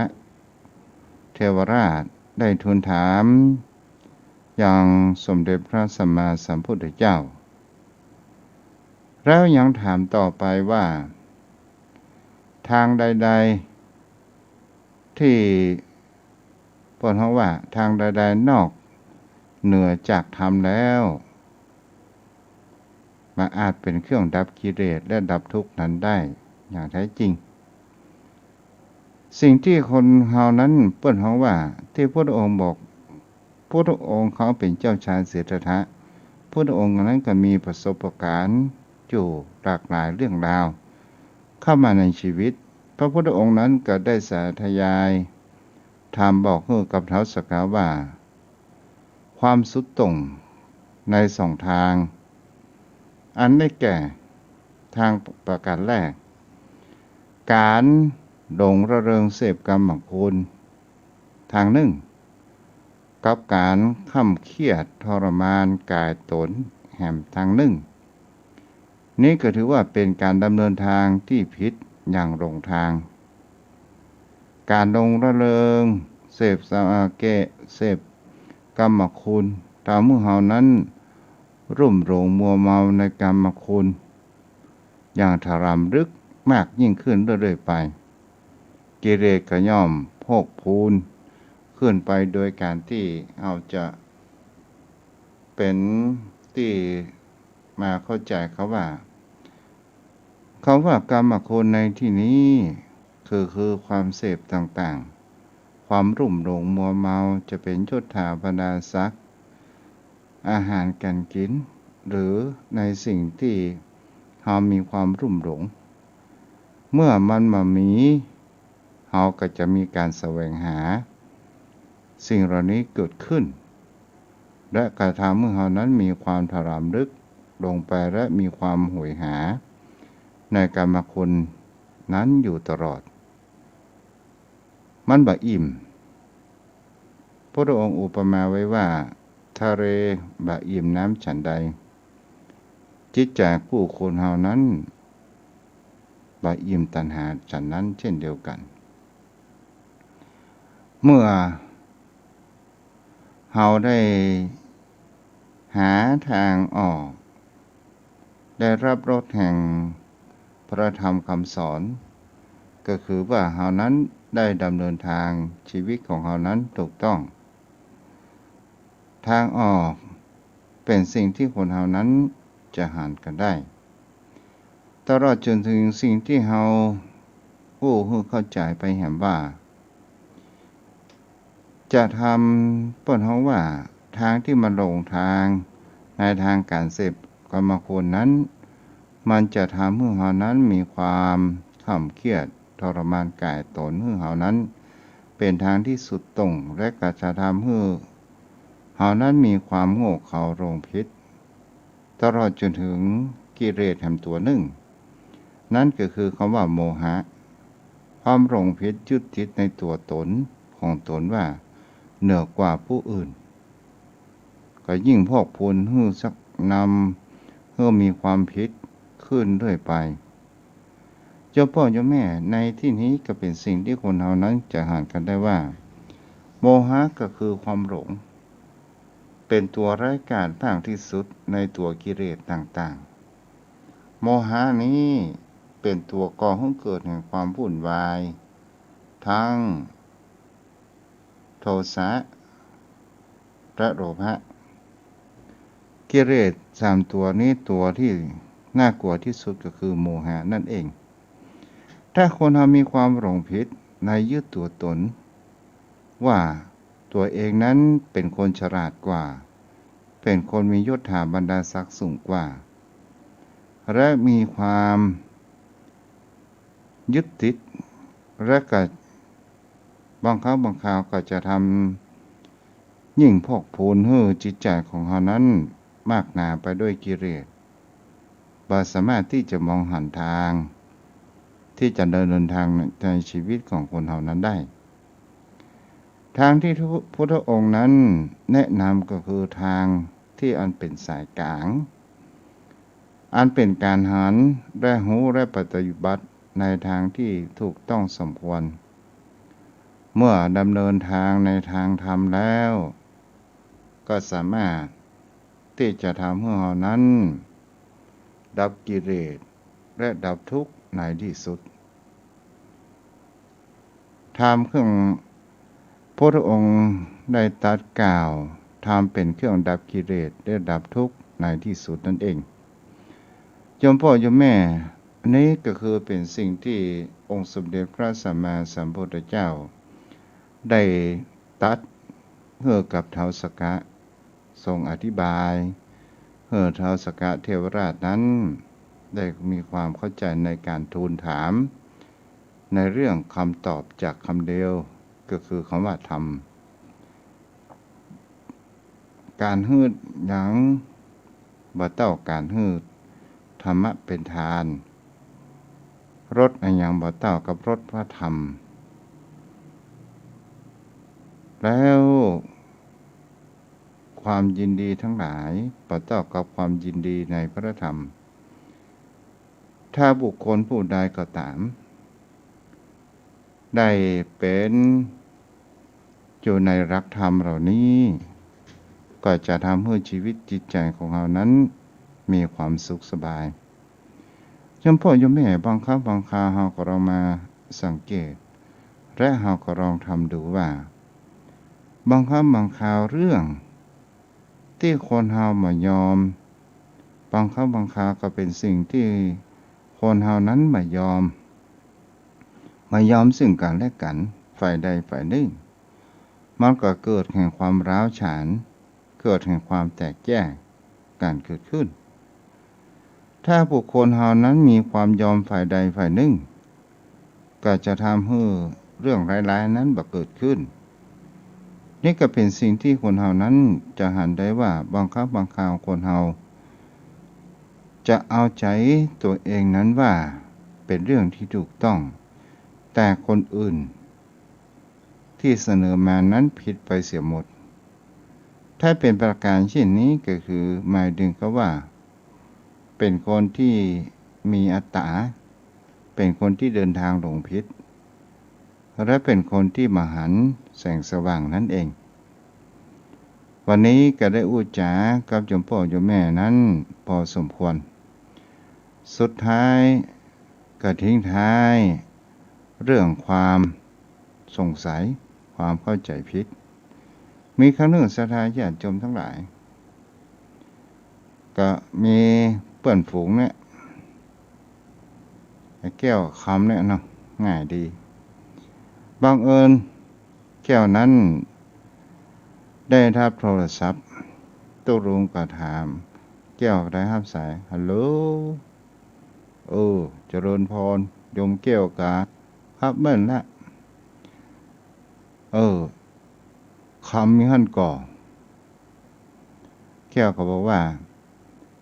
เทวราชได้ทูลถามอย่างสมเด็จพระสัมมาสัมพุทธเจ้าแล้วยังถามต่อไปว่าทางใดๆที่พระว่าทางใดๆนอกเหนือจากธรรมแล้วมาอาจเป็นเครื่องดับกิเลสและดับทุกข์นั้นได้อย่างแท้จริงสิ่งที่คนเฮานั้นเปิ้นเฮาว่าที่พระองค์บอกพระองค์เขาเป็นเจ้าชายสิทธัตถะพระองค์นั้นก็มีประสบการณ์อยู่หลากหลายเรื่องราวเข้ามาในชีวิตพระพุทธองค์นั้นก็ได้สาธยายธรรมบอกให้กับท้าวสักกะว่าความสุดโต่งในสองทางอันได้แก่ทางประการแรกการหลงระเริงเสพกรรมของคุณทางหนึ่งกับการข้ำเครียดทรมานกายตนแห่มทางหนึ่งนี่ก็ถือว่าเป็นการดำเนินทางที่ผิดอย่างหลงทาง การลงระเริงเสพสมาเกะเสพกรรมคุณตามมือเฮานั้นรุ่มหลงมัวเมาในกรรมคุณอย่างถรำลึกมากยิ่งขึ้นเรื่อยๆไปกิเลสก็ย่อมพอกพูนขึ้นไปโดยการที่เอาจะเป็นที่มาเข้าใจเขาว่ากรรมคุณในที่นี้คือความเสพต่างๆความรุ่มหลงมัวเมาจะเป็นยศถาบรรดาศักดิ์อาหารการกินหรือในสิ่งที่เรามีความรุ่มหลงเมื่อมันมามีเราก็จะมีการแสวงหาสิ่งเหล่านี้เกิดขึ้นและกระทำเมื่อเรานั้นมีความถลำลึกลงไปและมีความโหยหาในกรรมคุณนั้นอยู่ตลอดมันบ่อิ่มพระองค์อุปมาไว้ว่าทะเลบ่อิ่มน้ำฉันใดจิตใจผู้คนเฮานั้นบ่อิ่มตัณหาฉันนั้นเช่นเดียวกันเมื่อเฮาได้หาทางออกได้รับรสแห่งพระธรรมคำสอนก็คือว่าเฮานั้นได้ดำเนินทางชีวิตของเฮานั้นถูกต้องทางออกเป็นสิ่งที่คนเฮานั้นจะหากันได้ตลอดจนถึงสิ่งที่เฮาเข้าใจไปแหมว่าจะทำเปิ้นเฮาว่าทางที่มันหลงทางในทางการเสพกรรมคุณนั้นมันจะทำให้เฮานั้นมีความข้ำเครียดทรมานกายตนให้เฮานั้นเป็นทางที่สุดตรงและก็จะทำให้เฮานั้นมีความโง่เขลาหลงผิดตลอดจนถึงกิเลสแห่งตัวหนึ่งนั่นก็คือคำว่าโมหะความหลงผิดยึดติดในตัวตนของตนว่าเหนือกว่าผู้อื่นก็ยิ่งพอกพูนให้สักนำให้มีความผิดขึ้นเรื่อยไปเจ้าพ่อเจ้าแม่ในที่นี้ก็เป็นสิ่งที่คนเฮานั้นจะหากันได้ว่าโมหะก็คือความหลงเป็นตัวร้ายกาจมากที่สุดในตัวกิเลสต่างๆโมหะนี้เป็นตัวก่อให้เกิดแห่งความวุ่นวายทั้งโทสะและโลภะกิเลสสามตัวนี้ตัวที่น่ากลัวที่สุดก็คือโมหะนั่นเองถ้าคนเรามีความหลงผิดในยึดตัวตนว่าตัวเองนั้นเป็นคนฉลาดกว่าเป็นคนมียศถาบรรดาศักดิ์สูงกว่าและมีความยึดติดและก็บางครั้งบางคราวก็จะทำยิ่งพอกพูนให้จิตใจของเขานั้นมากหนาไปด้วยกิเลสบ่สามารถที่จะมองหันทางที่จะเดินทางในชีวิตของคนเหล่านั้นได้ทางที่พระพุทธองค์นั้นแนะนำก็คือทางที่อันเป็นสายกลางอันเป็นการหันและหูและปฏิบัติในทางที่ถูกต้องสมควรเมื่อดำเนินทางในทางธรรมแล้วก็สามารถที่จะทำให้เรานั้นดับกิเลสและดับทุกข์ในที่สุดธรรมเครื่องพระองค์ได้ตรัสกล่าวธรรมเป็นเครื่องดับกิเลสและดับทุกข์ในที่สุดนั่นเองโยมพ่อโยมแม่อันนี้ก็คือเป็นสิ่งที่องค์สมเด็จพระสัมมาสัมพุทธเจ้าได้ตรัสให้กับท้าวสักกะทรงอธิบายให้ท้าวสักกะเทวราชนั้นได้มีความเข้าใจในการทูลถามในเรื่องคำตอบจากคำเดียวก็คือคำว่าธรรมการฮืดหยังบ่เต้าการฮืดธรรมะเป็นทานรสอันหยังบ่เต้ากับรสพระธรรมแล้วความยินดีทั้งหลายบ่เต้ากับความยินดีในพระธรรมถ้าบุคคลผู้ใดก็ตาม ได้เป็นอยู่ในรักธรรมเหล่านี้ก็จะทำให้ชีวิตจิตใจของเรานั้นมีความสุขสบายจำพ่อจำแม่บางครั้งบางคราวเราก็ลองมาสังเกตและเราก็ลองทำดูว่าบางครั้งบางคราวเรื่องที่คนเราไม่ยอมบางครั้งบางคราวก็เป็นสิ่งที่คนเรานั้นไม่ยอมซึ่งกันและกันฝ่ายใดฝ่ายหนึ่งมันก็เกิดแห่งความร้าวฉานเกิดแห่งความแตกแยกการเกิดขึ้นถ้าบุคคลเรานั้นมีความยอมฝ่ายใดฝ่ายหนึ่งก็จะทำให้เรื่องร้ายๆนั้นบ่เกิดขึ้นนี่ก็เป็นสิ่งที่คนเรานั้นจะหันได้ว่าบางครั้งบางคราวคนเราจะเอาใจตัวเองนั้นว่าเป็นเรื่องที่ถูกต้องแต่คนอื่นที่เสนอมานั้นผิดไปเสียหมดถ้าเป็นประการเช่นนี้ก็คือหมายถึงก็ว่าเป็นคนที่มีอัตตาเป็นคนที่เดินทางหลงผิดและเป็นคนที่มหันต์แสงสว่างนั่นเองวันนี้ก็ได้อู้จ๋ากับโยมพ่อโยมแม่นั้นพอสมควรสุดท้ายก็ทิ้งท้ายเรื่องความสงสัยความเข้าใจผิดมีครั้งหนึ่งศรัทธาญาติโยมทั้งหลายก็มีเพื่อนฝูงเนี่ยแก้วคำเนี่ยเนาะง่ายดีบังเอิญแก้วนั้นได้รับโทรศัพท์ตู้รุงก็ถามแก้วได้รับสายฮัลโหลเจริญพรโยมแก้วกาครับเมื่อละคำมีหั่นก่อแก้วก็บอกว่า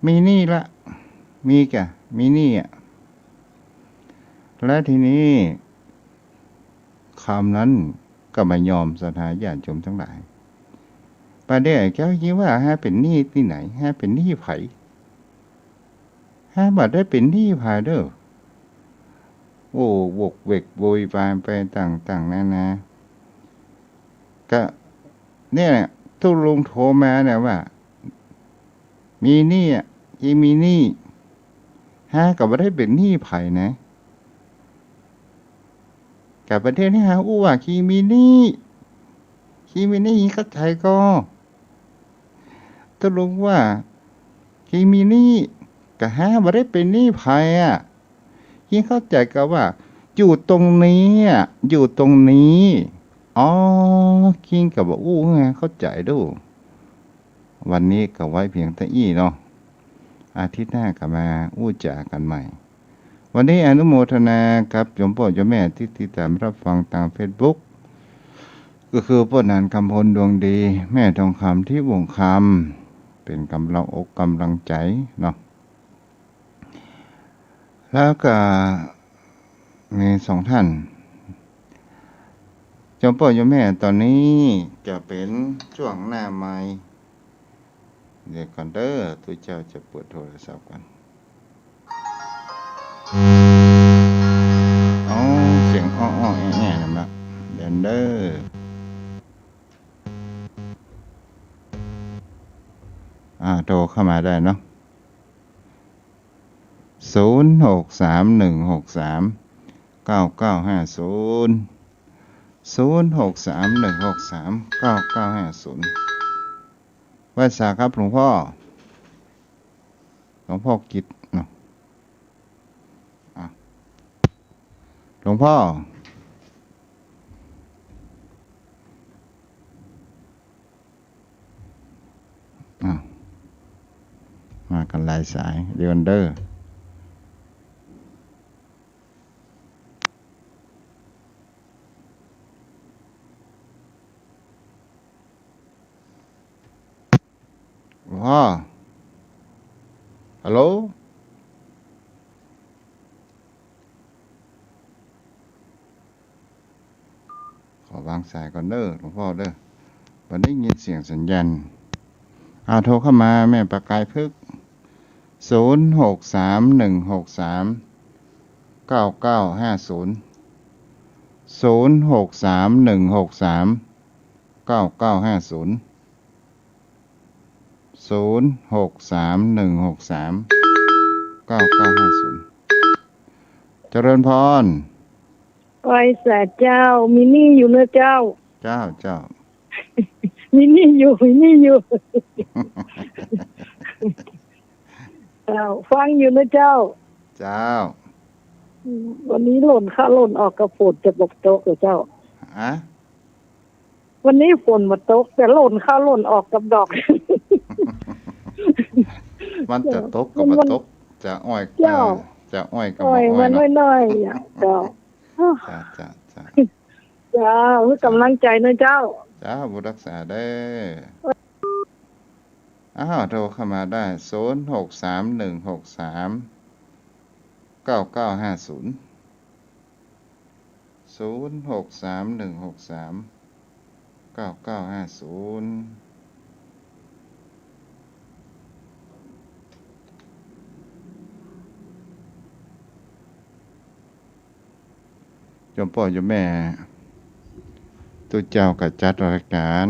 มีนี่ละมีแกมีนี่อ่ะและทีนี้คำนั้นก็ไม่ยอมศรัทธาญาติโยมทั้งหลายประเดี๋ยวแก้วคิดว่าให้เป็นหนี้ที่ไหนให้เป็นหนี้ไผให้บัดได้เป็นหนี้ไผเด้อวกเวกโวยวายไปต่างๆนานาก็เนี่ยทุกลุงโทรมาเนี่ยว่ามีหนี้อ่ะยังมีหนี้ก็บ่ได้เป็นหนี้ไผนะกับประเทศนี้ว่าคีมีหนี้เข้าใจก็ตกลงว่าคีมีหนี้ก็บ่ได้เป็นหนี้ไผอ่ะยิ่งเข้าใจก็ว่าอยู่ตรงนี้อยู่ตรงนี้คิงก็บอกเข้าใจดูวันนี้ก็ไว้เพียงแต่เนาะอาทิตย์หน้าก็มาจากันใหม่วันนี้อนุโมทนากับโยมพ่อโยมแม่ที่ติดตามรับฟังทาง Facebook ก็คือพ่อนันท์คำพลดวงดีแม่ทองคำที่วงคำเป็นกำลังอกกำลังใจเนาะแล้วก็มี2 ท่านโยมพ่อโยมแม่ตอนนี้จะเป็นช่วงหน้าใหม่เดี๋ยวก่อนเด้อตัวเจ้าจะเปิดโทรศัพท์กันเสียงแง่ๆนะเดนเดอร์โทรเข้ามาได้เนาะ0631639950 0631639950ไหว้สาครับหลวงพ่อกิจเนาะหลวงพ่อมากันหลายสายเรียนเดอร์พ่อฮัลโหลขอวางสายก่อนเด้อหลวงพ่อเด้อวันนี้ยินเสียงสัญญาณโทรเข้ามาแม่ประกายพึก0631639950 เจริญพรไหว้สาเจ้ามินี่อยู่เนอะเจ้า เจ้า มินี่อยู่เจ้าฟังอยู่นะเจ้า เจ้า วันนี้หล่นออกกระฝนจะบกโต๊ะกับเจ้า อะ วันนี้ฝนมาตกแต่หล่นออกกับดอก มันจะตกกับมาตกจะอ้อย เจ้า จะอ้อยกับ อ้ มา อย อ้อ มั ย น เนาะ น้อยๆอ่ะเจ้า จ้าจ้า เจ้าให้กำลังใจนะเจ้า จ้าบุรักษาได้อ้าวโทรเข้ามาได้จอมพ่อจอมแม่ตัวเจ้ากับจัดรายการ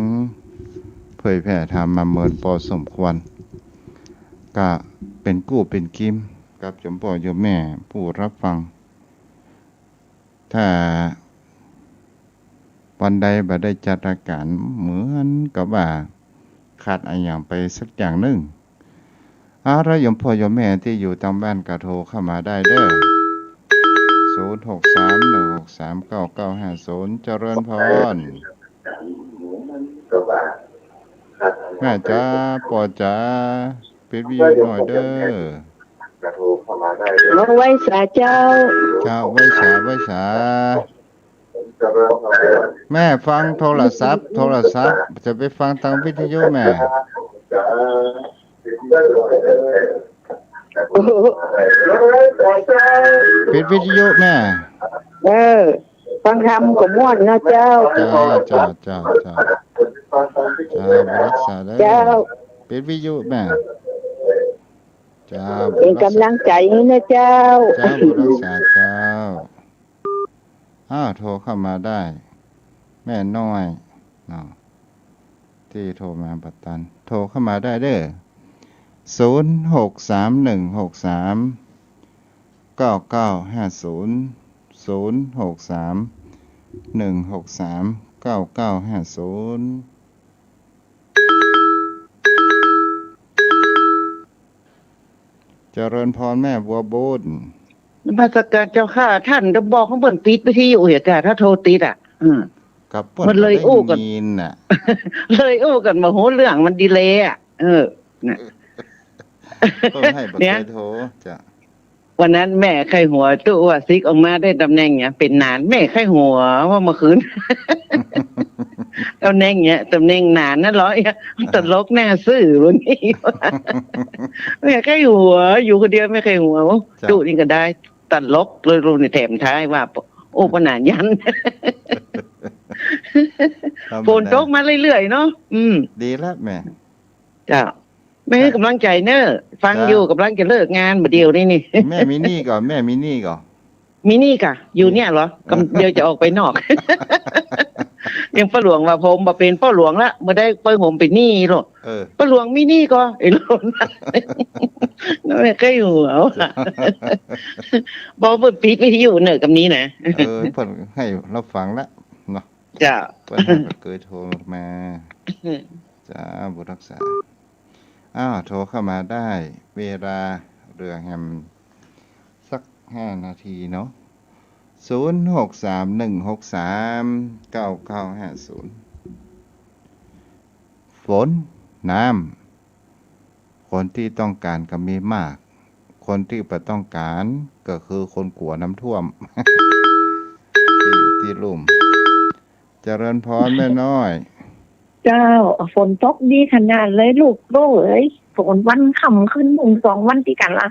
เผยแผ่ธรรมมาเมินพอสมควรก็เป็นกู้เป็นกิมกับจอมพ่อจอมแม่ผู้รับฟัง ถ้าวันใดบ่ได้จัดรายการเหมือนกับว่าขาดอะไรอย่างไปสักอย่างหนึ่งแล้วโยมพ่อโยมแม่ที่อยู่ตามบ้านก็โทรเข้ามาได้เด้อ0631639950เจริญพรแม่จ้าปอจ้าปิดวิวหน่อยเด้อ ไหว้สาเจ้า เจ้าไว้ฉาแม่ฟังโทรศัพท์จะไปฟังทางวิทยุแม่ปิดวิทยุแม่ ฟังธรรมกับม่วนนะเจ้า จ้าบรักษาได้ เจ้า ปิดวิทยุแม่จ้า เป็นกำลังใจให้นะเจ้า จ้าบรักษาเจ้าโทรเข้ามาได้ แม่น้อยเนาะที่โทรมาปัตตันโทรเข้ามาได้เด้อเจริญพรแม่บัวบุญ นมัสการเจ้าค่ะท่านจะบอกเขาเปิดติดไปที่อยู่เหตุการณ์ถ้าโทรติดกับ มันเลยอู้กัน ยินน่ะ เลยอู้กันมาโหเรื่องมันดีเลยน่ะ ต้องให้บัก เนี่ย เคยโทรจ้ะ วันนั้นแม่ไข้หัวตู้ว่าซิกออกมาได้ตำแหน่งเนี่ยเป็นนานแม่ไข้หัวว่าเมื่อคืน ตำแหน่งเนี่ยตำแหน่งนานนะร้อยตลกแน่ซื่อรุ่นนี้ แม่ไข้หัวอยู่คนเดียวไม่ไข้หัวตู้นี่ก็ได้ตลกเลยรุ่นแถมท้ายว่าโอ้ปนานยัน ฝนตกมาเรื่อยๆเนาะดีแล้วแม่ จ้าไม่ให้กำลังใจเนอะฟังอยู่กำลังจะเลิกงานบ่เดียวนี่ แม่มินี่ก่อนแม่มินี่ก่อน มินี่กะอยู่เนี่ยเหรอกำเดียวจะออกไปนอก ยังป้าหลวงว่าผมมาเป็นป้าหลวงละเมื่อได้ไปผมไปนี่หรอกป้าหลวงมินี่ก็ไอ้หลวงนั่นแหละก็อยู่เอาบอกเปิดปีดวิทยุเนอะกับนี้นะเพิ่นให้รับฟังแล้วเนาะ จ้า เพิ่นให้เคยโทรมาจ้าบุรักษาโทรเข้ามาได้เวลาเรือแฮมสัก5 นาทีเนาะ0631639950ฝนน้ำคนที่ต้องการก็มีมาก คนที่บ่ต้องการก็คือคนกลัวน้ำท่วม ที่อยู่ที่ลุ่มเจริญพรแม่น้อย เจ้าฝนตกดีขนาดเลยลูกโลเอ้ยฝนวันค่ำขึ้นมุง2 วันที่กันละ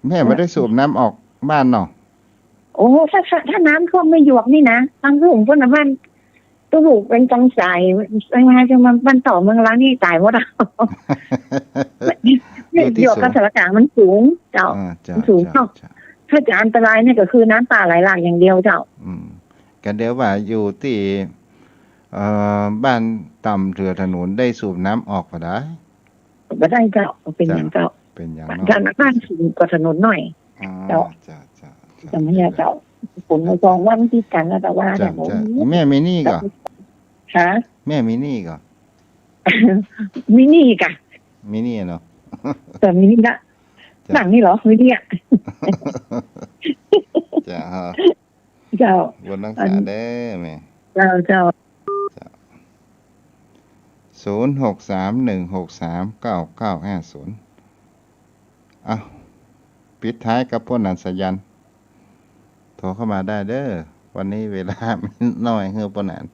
แม่ไม่ได้สูบน้ำออกบ้านเนาะ โอ้ถ้าน้ำท่วมไม่หยวกนี่นะบางรุ่มพุ่นน่ะมันตัวลูกเป็นจังสายมาจะมันต่อเมืองล้างนี่ตายหมดอ่ะ หยวกกับสถานการณ์มันสูงเจ้าสูงเนาะถ้าจะอันตรายเนี่ยก็คือน้ำป่าไหลหลากอย่างเดียวเจ้า กันเดี๋ยวว่าอยู่ที่บ้านต่ำเรือถนนได้สูบน้ำออกก็ได้ บ่ได้เจ้าเป็นอย่างเจ้า เป็นอย่าง บ้านสูงกว่าถนนหน่อย อ๋อ เจ้า จ้ะจ้ะ จะไม่ได้เจ้าฝนมาจองวันที่กันแล้วแต่ว่า จ้ะ แต่ จ้ะแม่มีหนี่ก็ ฮะ แม่มีหนี่ก็ มินี่กะ มีหนี่เนาะ แต่มินี่ละ จ้ะ หนังนี่เหรอมินี่อ่ะ จ้ะฮะ เจ้า บนรักษาเด้อแม่ เจ้า 0631639950อ้าวปิดท้ายกับพ่นนันสยันโทรเข้ามาได้เด้อวันนี้เวลาไม่น้อยเฮือพ่นนัน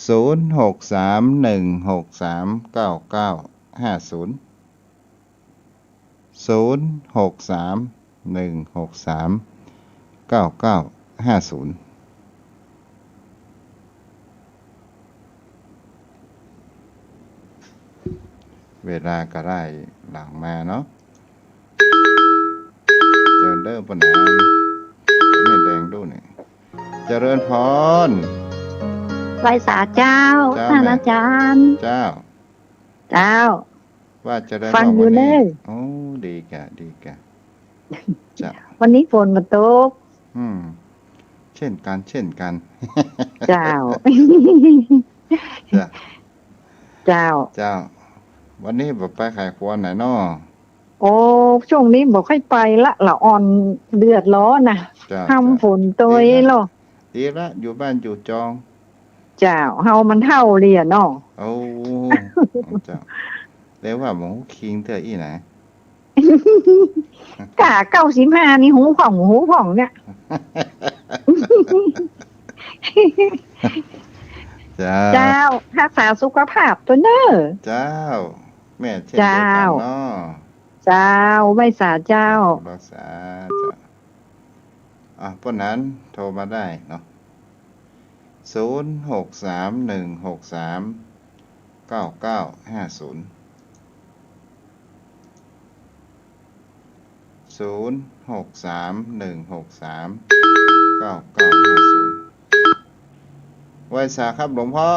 0631639950 0631639950เวลาก็ได้หลังมาเนาะเจริญเด้อปนานแม่แดงดูนี่เจริญพร ไหว้สาเจ้า เจ้า ท่าน แม่ อาจารย์ เจ้า เจ้า ว่าจะได้ ฟัง มา อยู่ วันนี้ เลย โอ้ดีกะเจ้า วันนี้ฝนมาตก เช่นกัน เจ้า จ้ะ เจ้า เจ้า วันนี้บอกไปขายควรไหนน้อ โอ้ช่วงนี้บอกให้ไปละอ่อนเดือดร้อนนะ เจ้า ทำฝนตัวเองหรอ ดีละอยู่บ้านอยู่จอง เจ้าเฮามันเท่าเรียนเนาะ โอ้เจ้าเรียกว่าหมูคิงเธออีไหน กะ95นี่หูผ่องเนี่ย เจ้า เจ้ารักษาสุขภาพตัวเนอ เจ้า แม่เช่นเดียวกันเนาะ เจ้าไหว้สาเจ้า รักษาจ้ะพวกนั้นโทรมาได้เนาะ0631639950 0631639950ไหว้สาครับหลวงพ่อ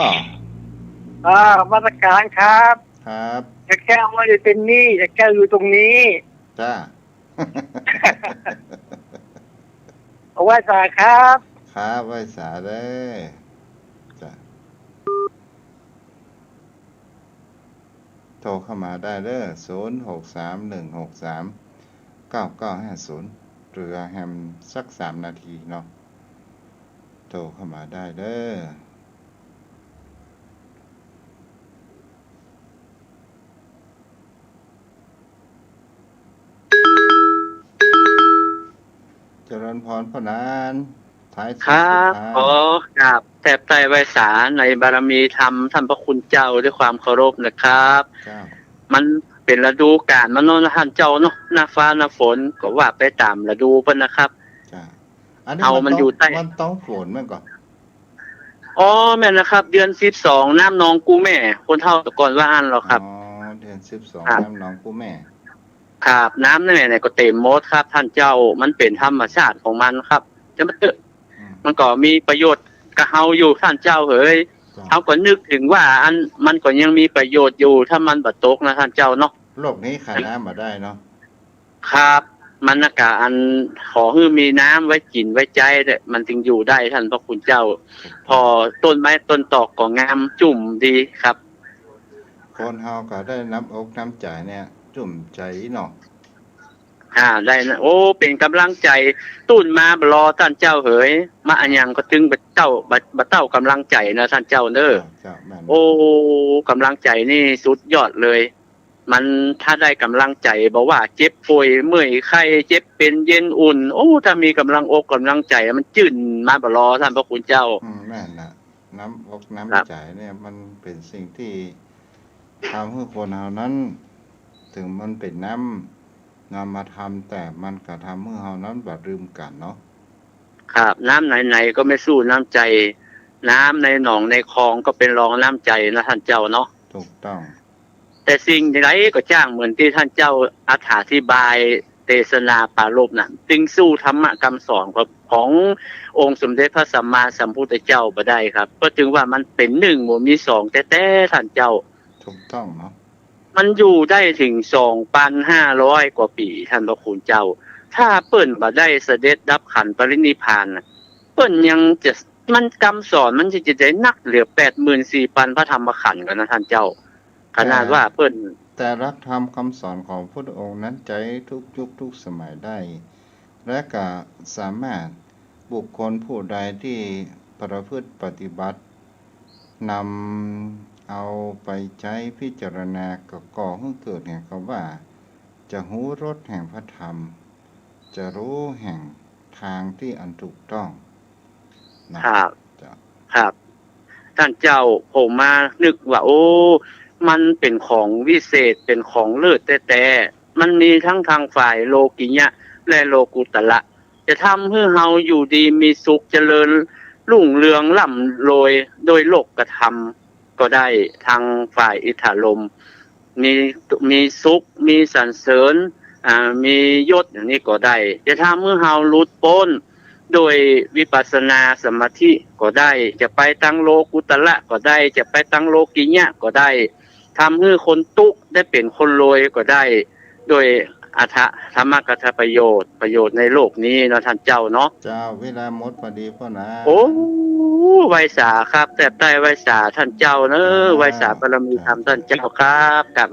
มาตรการครับ ครับ จะแก้วไม่ได้เป็นหนี้จะแก้วอยู่ตรงนี้ จ้า เอาไว้สาครับ ครับไหว้สาเด้อจ้ะโทรเข้ามาได้เด้อ0631639950เรือแฮมสัก3 นาทีเนาะโทรเข้ามาได้เด้อเจริญพรพ่อนานท้ายสุด ครับ สุดท้าย ขอกราบแทบใจไว้สาในบารมีธรรมท่านพระคุณเจ้าด้วยความเคารพนะครับ เจ้า มันเป็นฤดูกาลมันเนาะท่านเจ้าเนาะหน้าฟ้าหน้าฝนก็ว่าไปตามฤดูเพิ่นนะครับ จ้าอันนี้ เอามันอยู่ใต้ มันต้องฝนมันก่อน อ๋อแม่นนะครับ เดือน12น้ำนองกูแม่ คนเฒ่าแตะก่อนว่าอันหรอกครับ อ๋อเดือน12 ครับ น้ำหนองกูแม่ ครับน้ำในแม่เนี่ยก็เต็มหมดครับ ท่านเจ้ามันเป็นธรรมชาติของมันครับจะมาเถอะ อืม มันก็มีประโยชน์กับเฮาอยู่ท่านเจ้าเฮ้ย จ้ะ เฮาก็นึกถึงว่าอันมันก็ยังมีประโยชน์อยู่ถ้ามันบ่ตกนะท่านเจ้าเนาะ โลกนี้ขาดน้ำมาได้เนาะ ครับมันน่ะกะอันขอให้มีน้ำไว้กินไว้ใจเด้อมันจึงอยู่ได้ท่านพระคุณเจ้า พอต้นไม้ต้นตอกก็งามจุ่มดีครับ คนเฮาก็ได้น้ำอกน้ำใจเนี่ย จุ่มใจเนาะ ได้นะโอ้เป็นกำลังใจตุ้นมาบรอท่านเจ้าเอ๋ยมาอันยังก็ถึงบัดเต้าบัดเต้ากำลังใจนะท่านเจ้าเด้อ เจ้าแม่น โอ้กำลังใจนี่สุดยอดเลย มันถ้าได้กำลังใจบอกว่าเจ็บป่วยเมื่อยไข้เจ็บเป็นเย็นอุ่น โอ้ถ้ามีกำลังอกกำลังใจมันจื่นมาบรอท่านพระคุณเจ้า แม่นน่ะน้ำอก ครับ น้ำใจเนี่ยมันเป็นสิ่งที่ทำให้คนเฮานั้น ถึงมันเป็นน้ำนำมาทำแต่มันก็ทำให้เฮานั้นบ่ลืมกันเนาะ ครับน้ำไหนๆก็ไม่สู้น้ำใจ น้ำในหนองในคลองก็เป็นรองน้ำใจนะท่านเจ้าเนาะ ถูกต้อง แต่สิ่งใดก็จ้างเหมือนที่ท่านเจ้าอธิบาย เทศนาปรารภน่ะจึงสู้ธรรมะคำสอนขององค์สมเด็จพระสัมมาสัมพุทธเจ้าบ่ได้ครับก็จึงว่ามันเป็นหนึ่งบ่มีสองแต่ท่านเจ้า ถูกต้องเนาะ มันอยู่ได้ถึง 2,500 กว่าปีท่านพระคุณเจ้า ถ้าเปิ้นบ่ได้เสด็จดับขันธ์ปรินิพพานน่ะเปิ้นยังจะมันคำสอนมันจะได้นักเหลือ 84,000 พระธรรมขันธ์กันนะท่านเจ้า ขนาดว่าเปิ้น แต่รักธรรมคำสอนของพระองค์นั้นใจทุกยุคทุกสมัยได้ และก็สามารถบุคคลผู้ใดที่ประพฤติปฏิบัตินำเอาไปใช้พิจารณาก็ก่อให้เกิดแห่งคำว่า จะหูรสแห่งพระธรรม จะรู้แห่งทางที่อันถูกต้องนะครับ จ้ะ ครับ ท่านเจ้าผมมานึกว่า โอ้ มันเป็นของวิเศษเป็นของเลิศแต่มันมีทั้งทางฝ่ายโลกิยะและโลกุตละจะทำให้เฮาอยู่ดีมีสุขเจริญรุ่งเรืองร่ำรวยโดยโลกกระทำก็ได้ทางฝ่ายอิทธารมมีสุขมีสรรเสริญมียศอย่างนี้ก็ได้จะทำให้เฮาหลุดพ้นโดยวิปัสสนาสมาธิก็ได้จะไปตั้งโลกุตละก็ได้จะไปตั้งโลกิยะก็ได้ทำให้คนตุได้เป็นคนรวยก็ได้โดยธรรมกถประโยชน์ในโลกนี้เนาะท่านเจ้าเนาะ เจ้าเวลาหมดพอดีพ่อนะ โอ้ไวสาครับแต่ใต้ไวสาท่านเจ้าเนอะไวสาบารมีธรรมท่านเจ้าครับกับ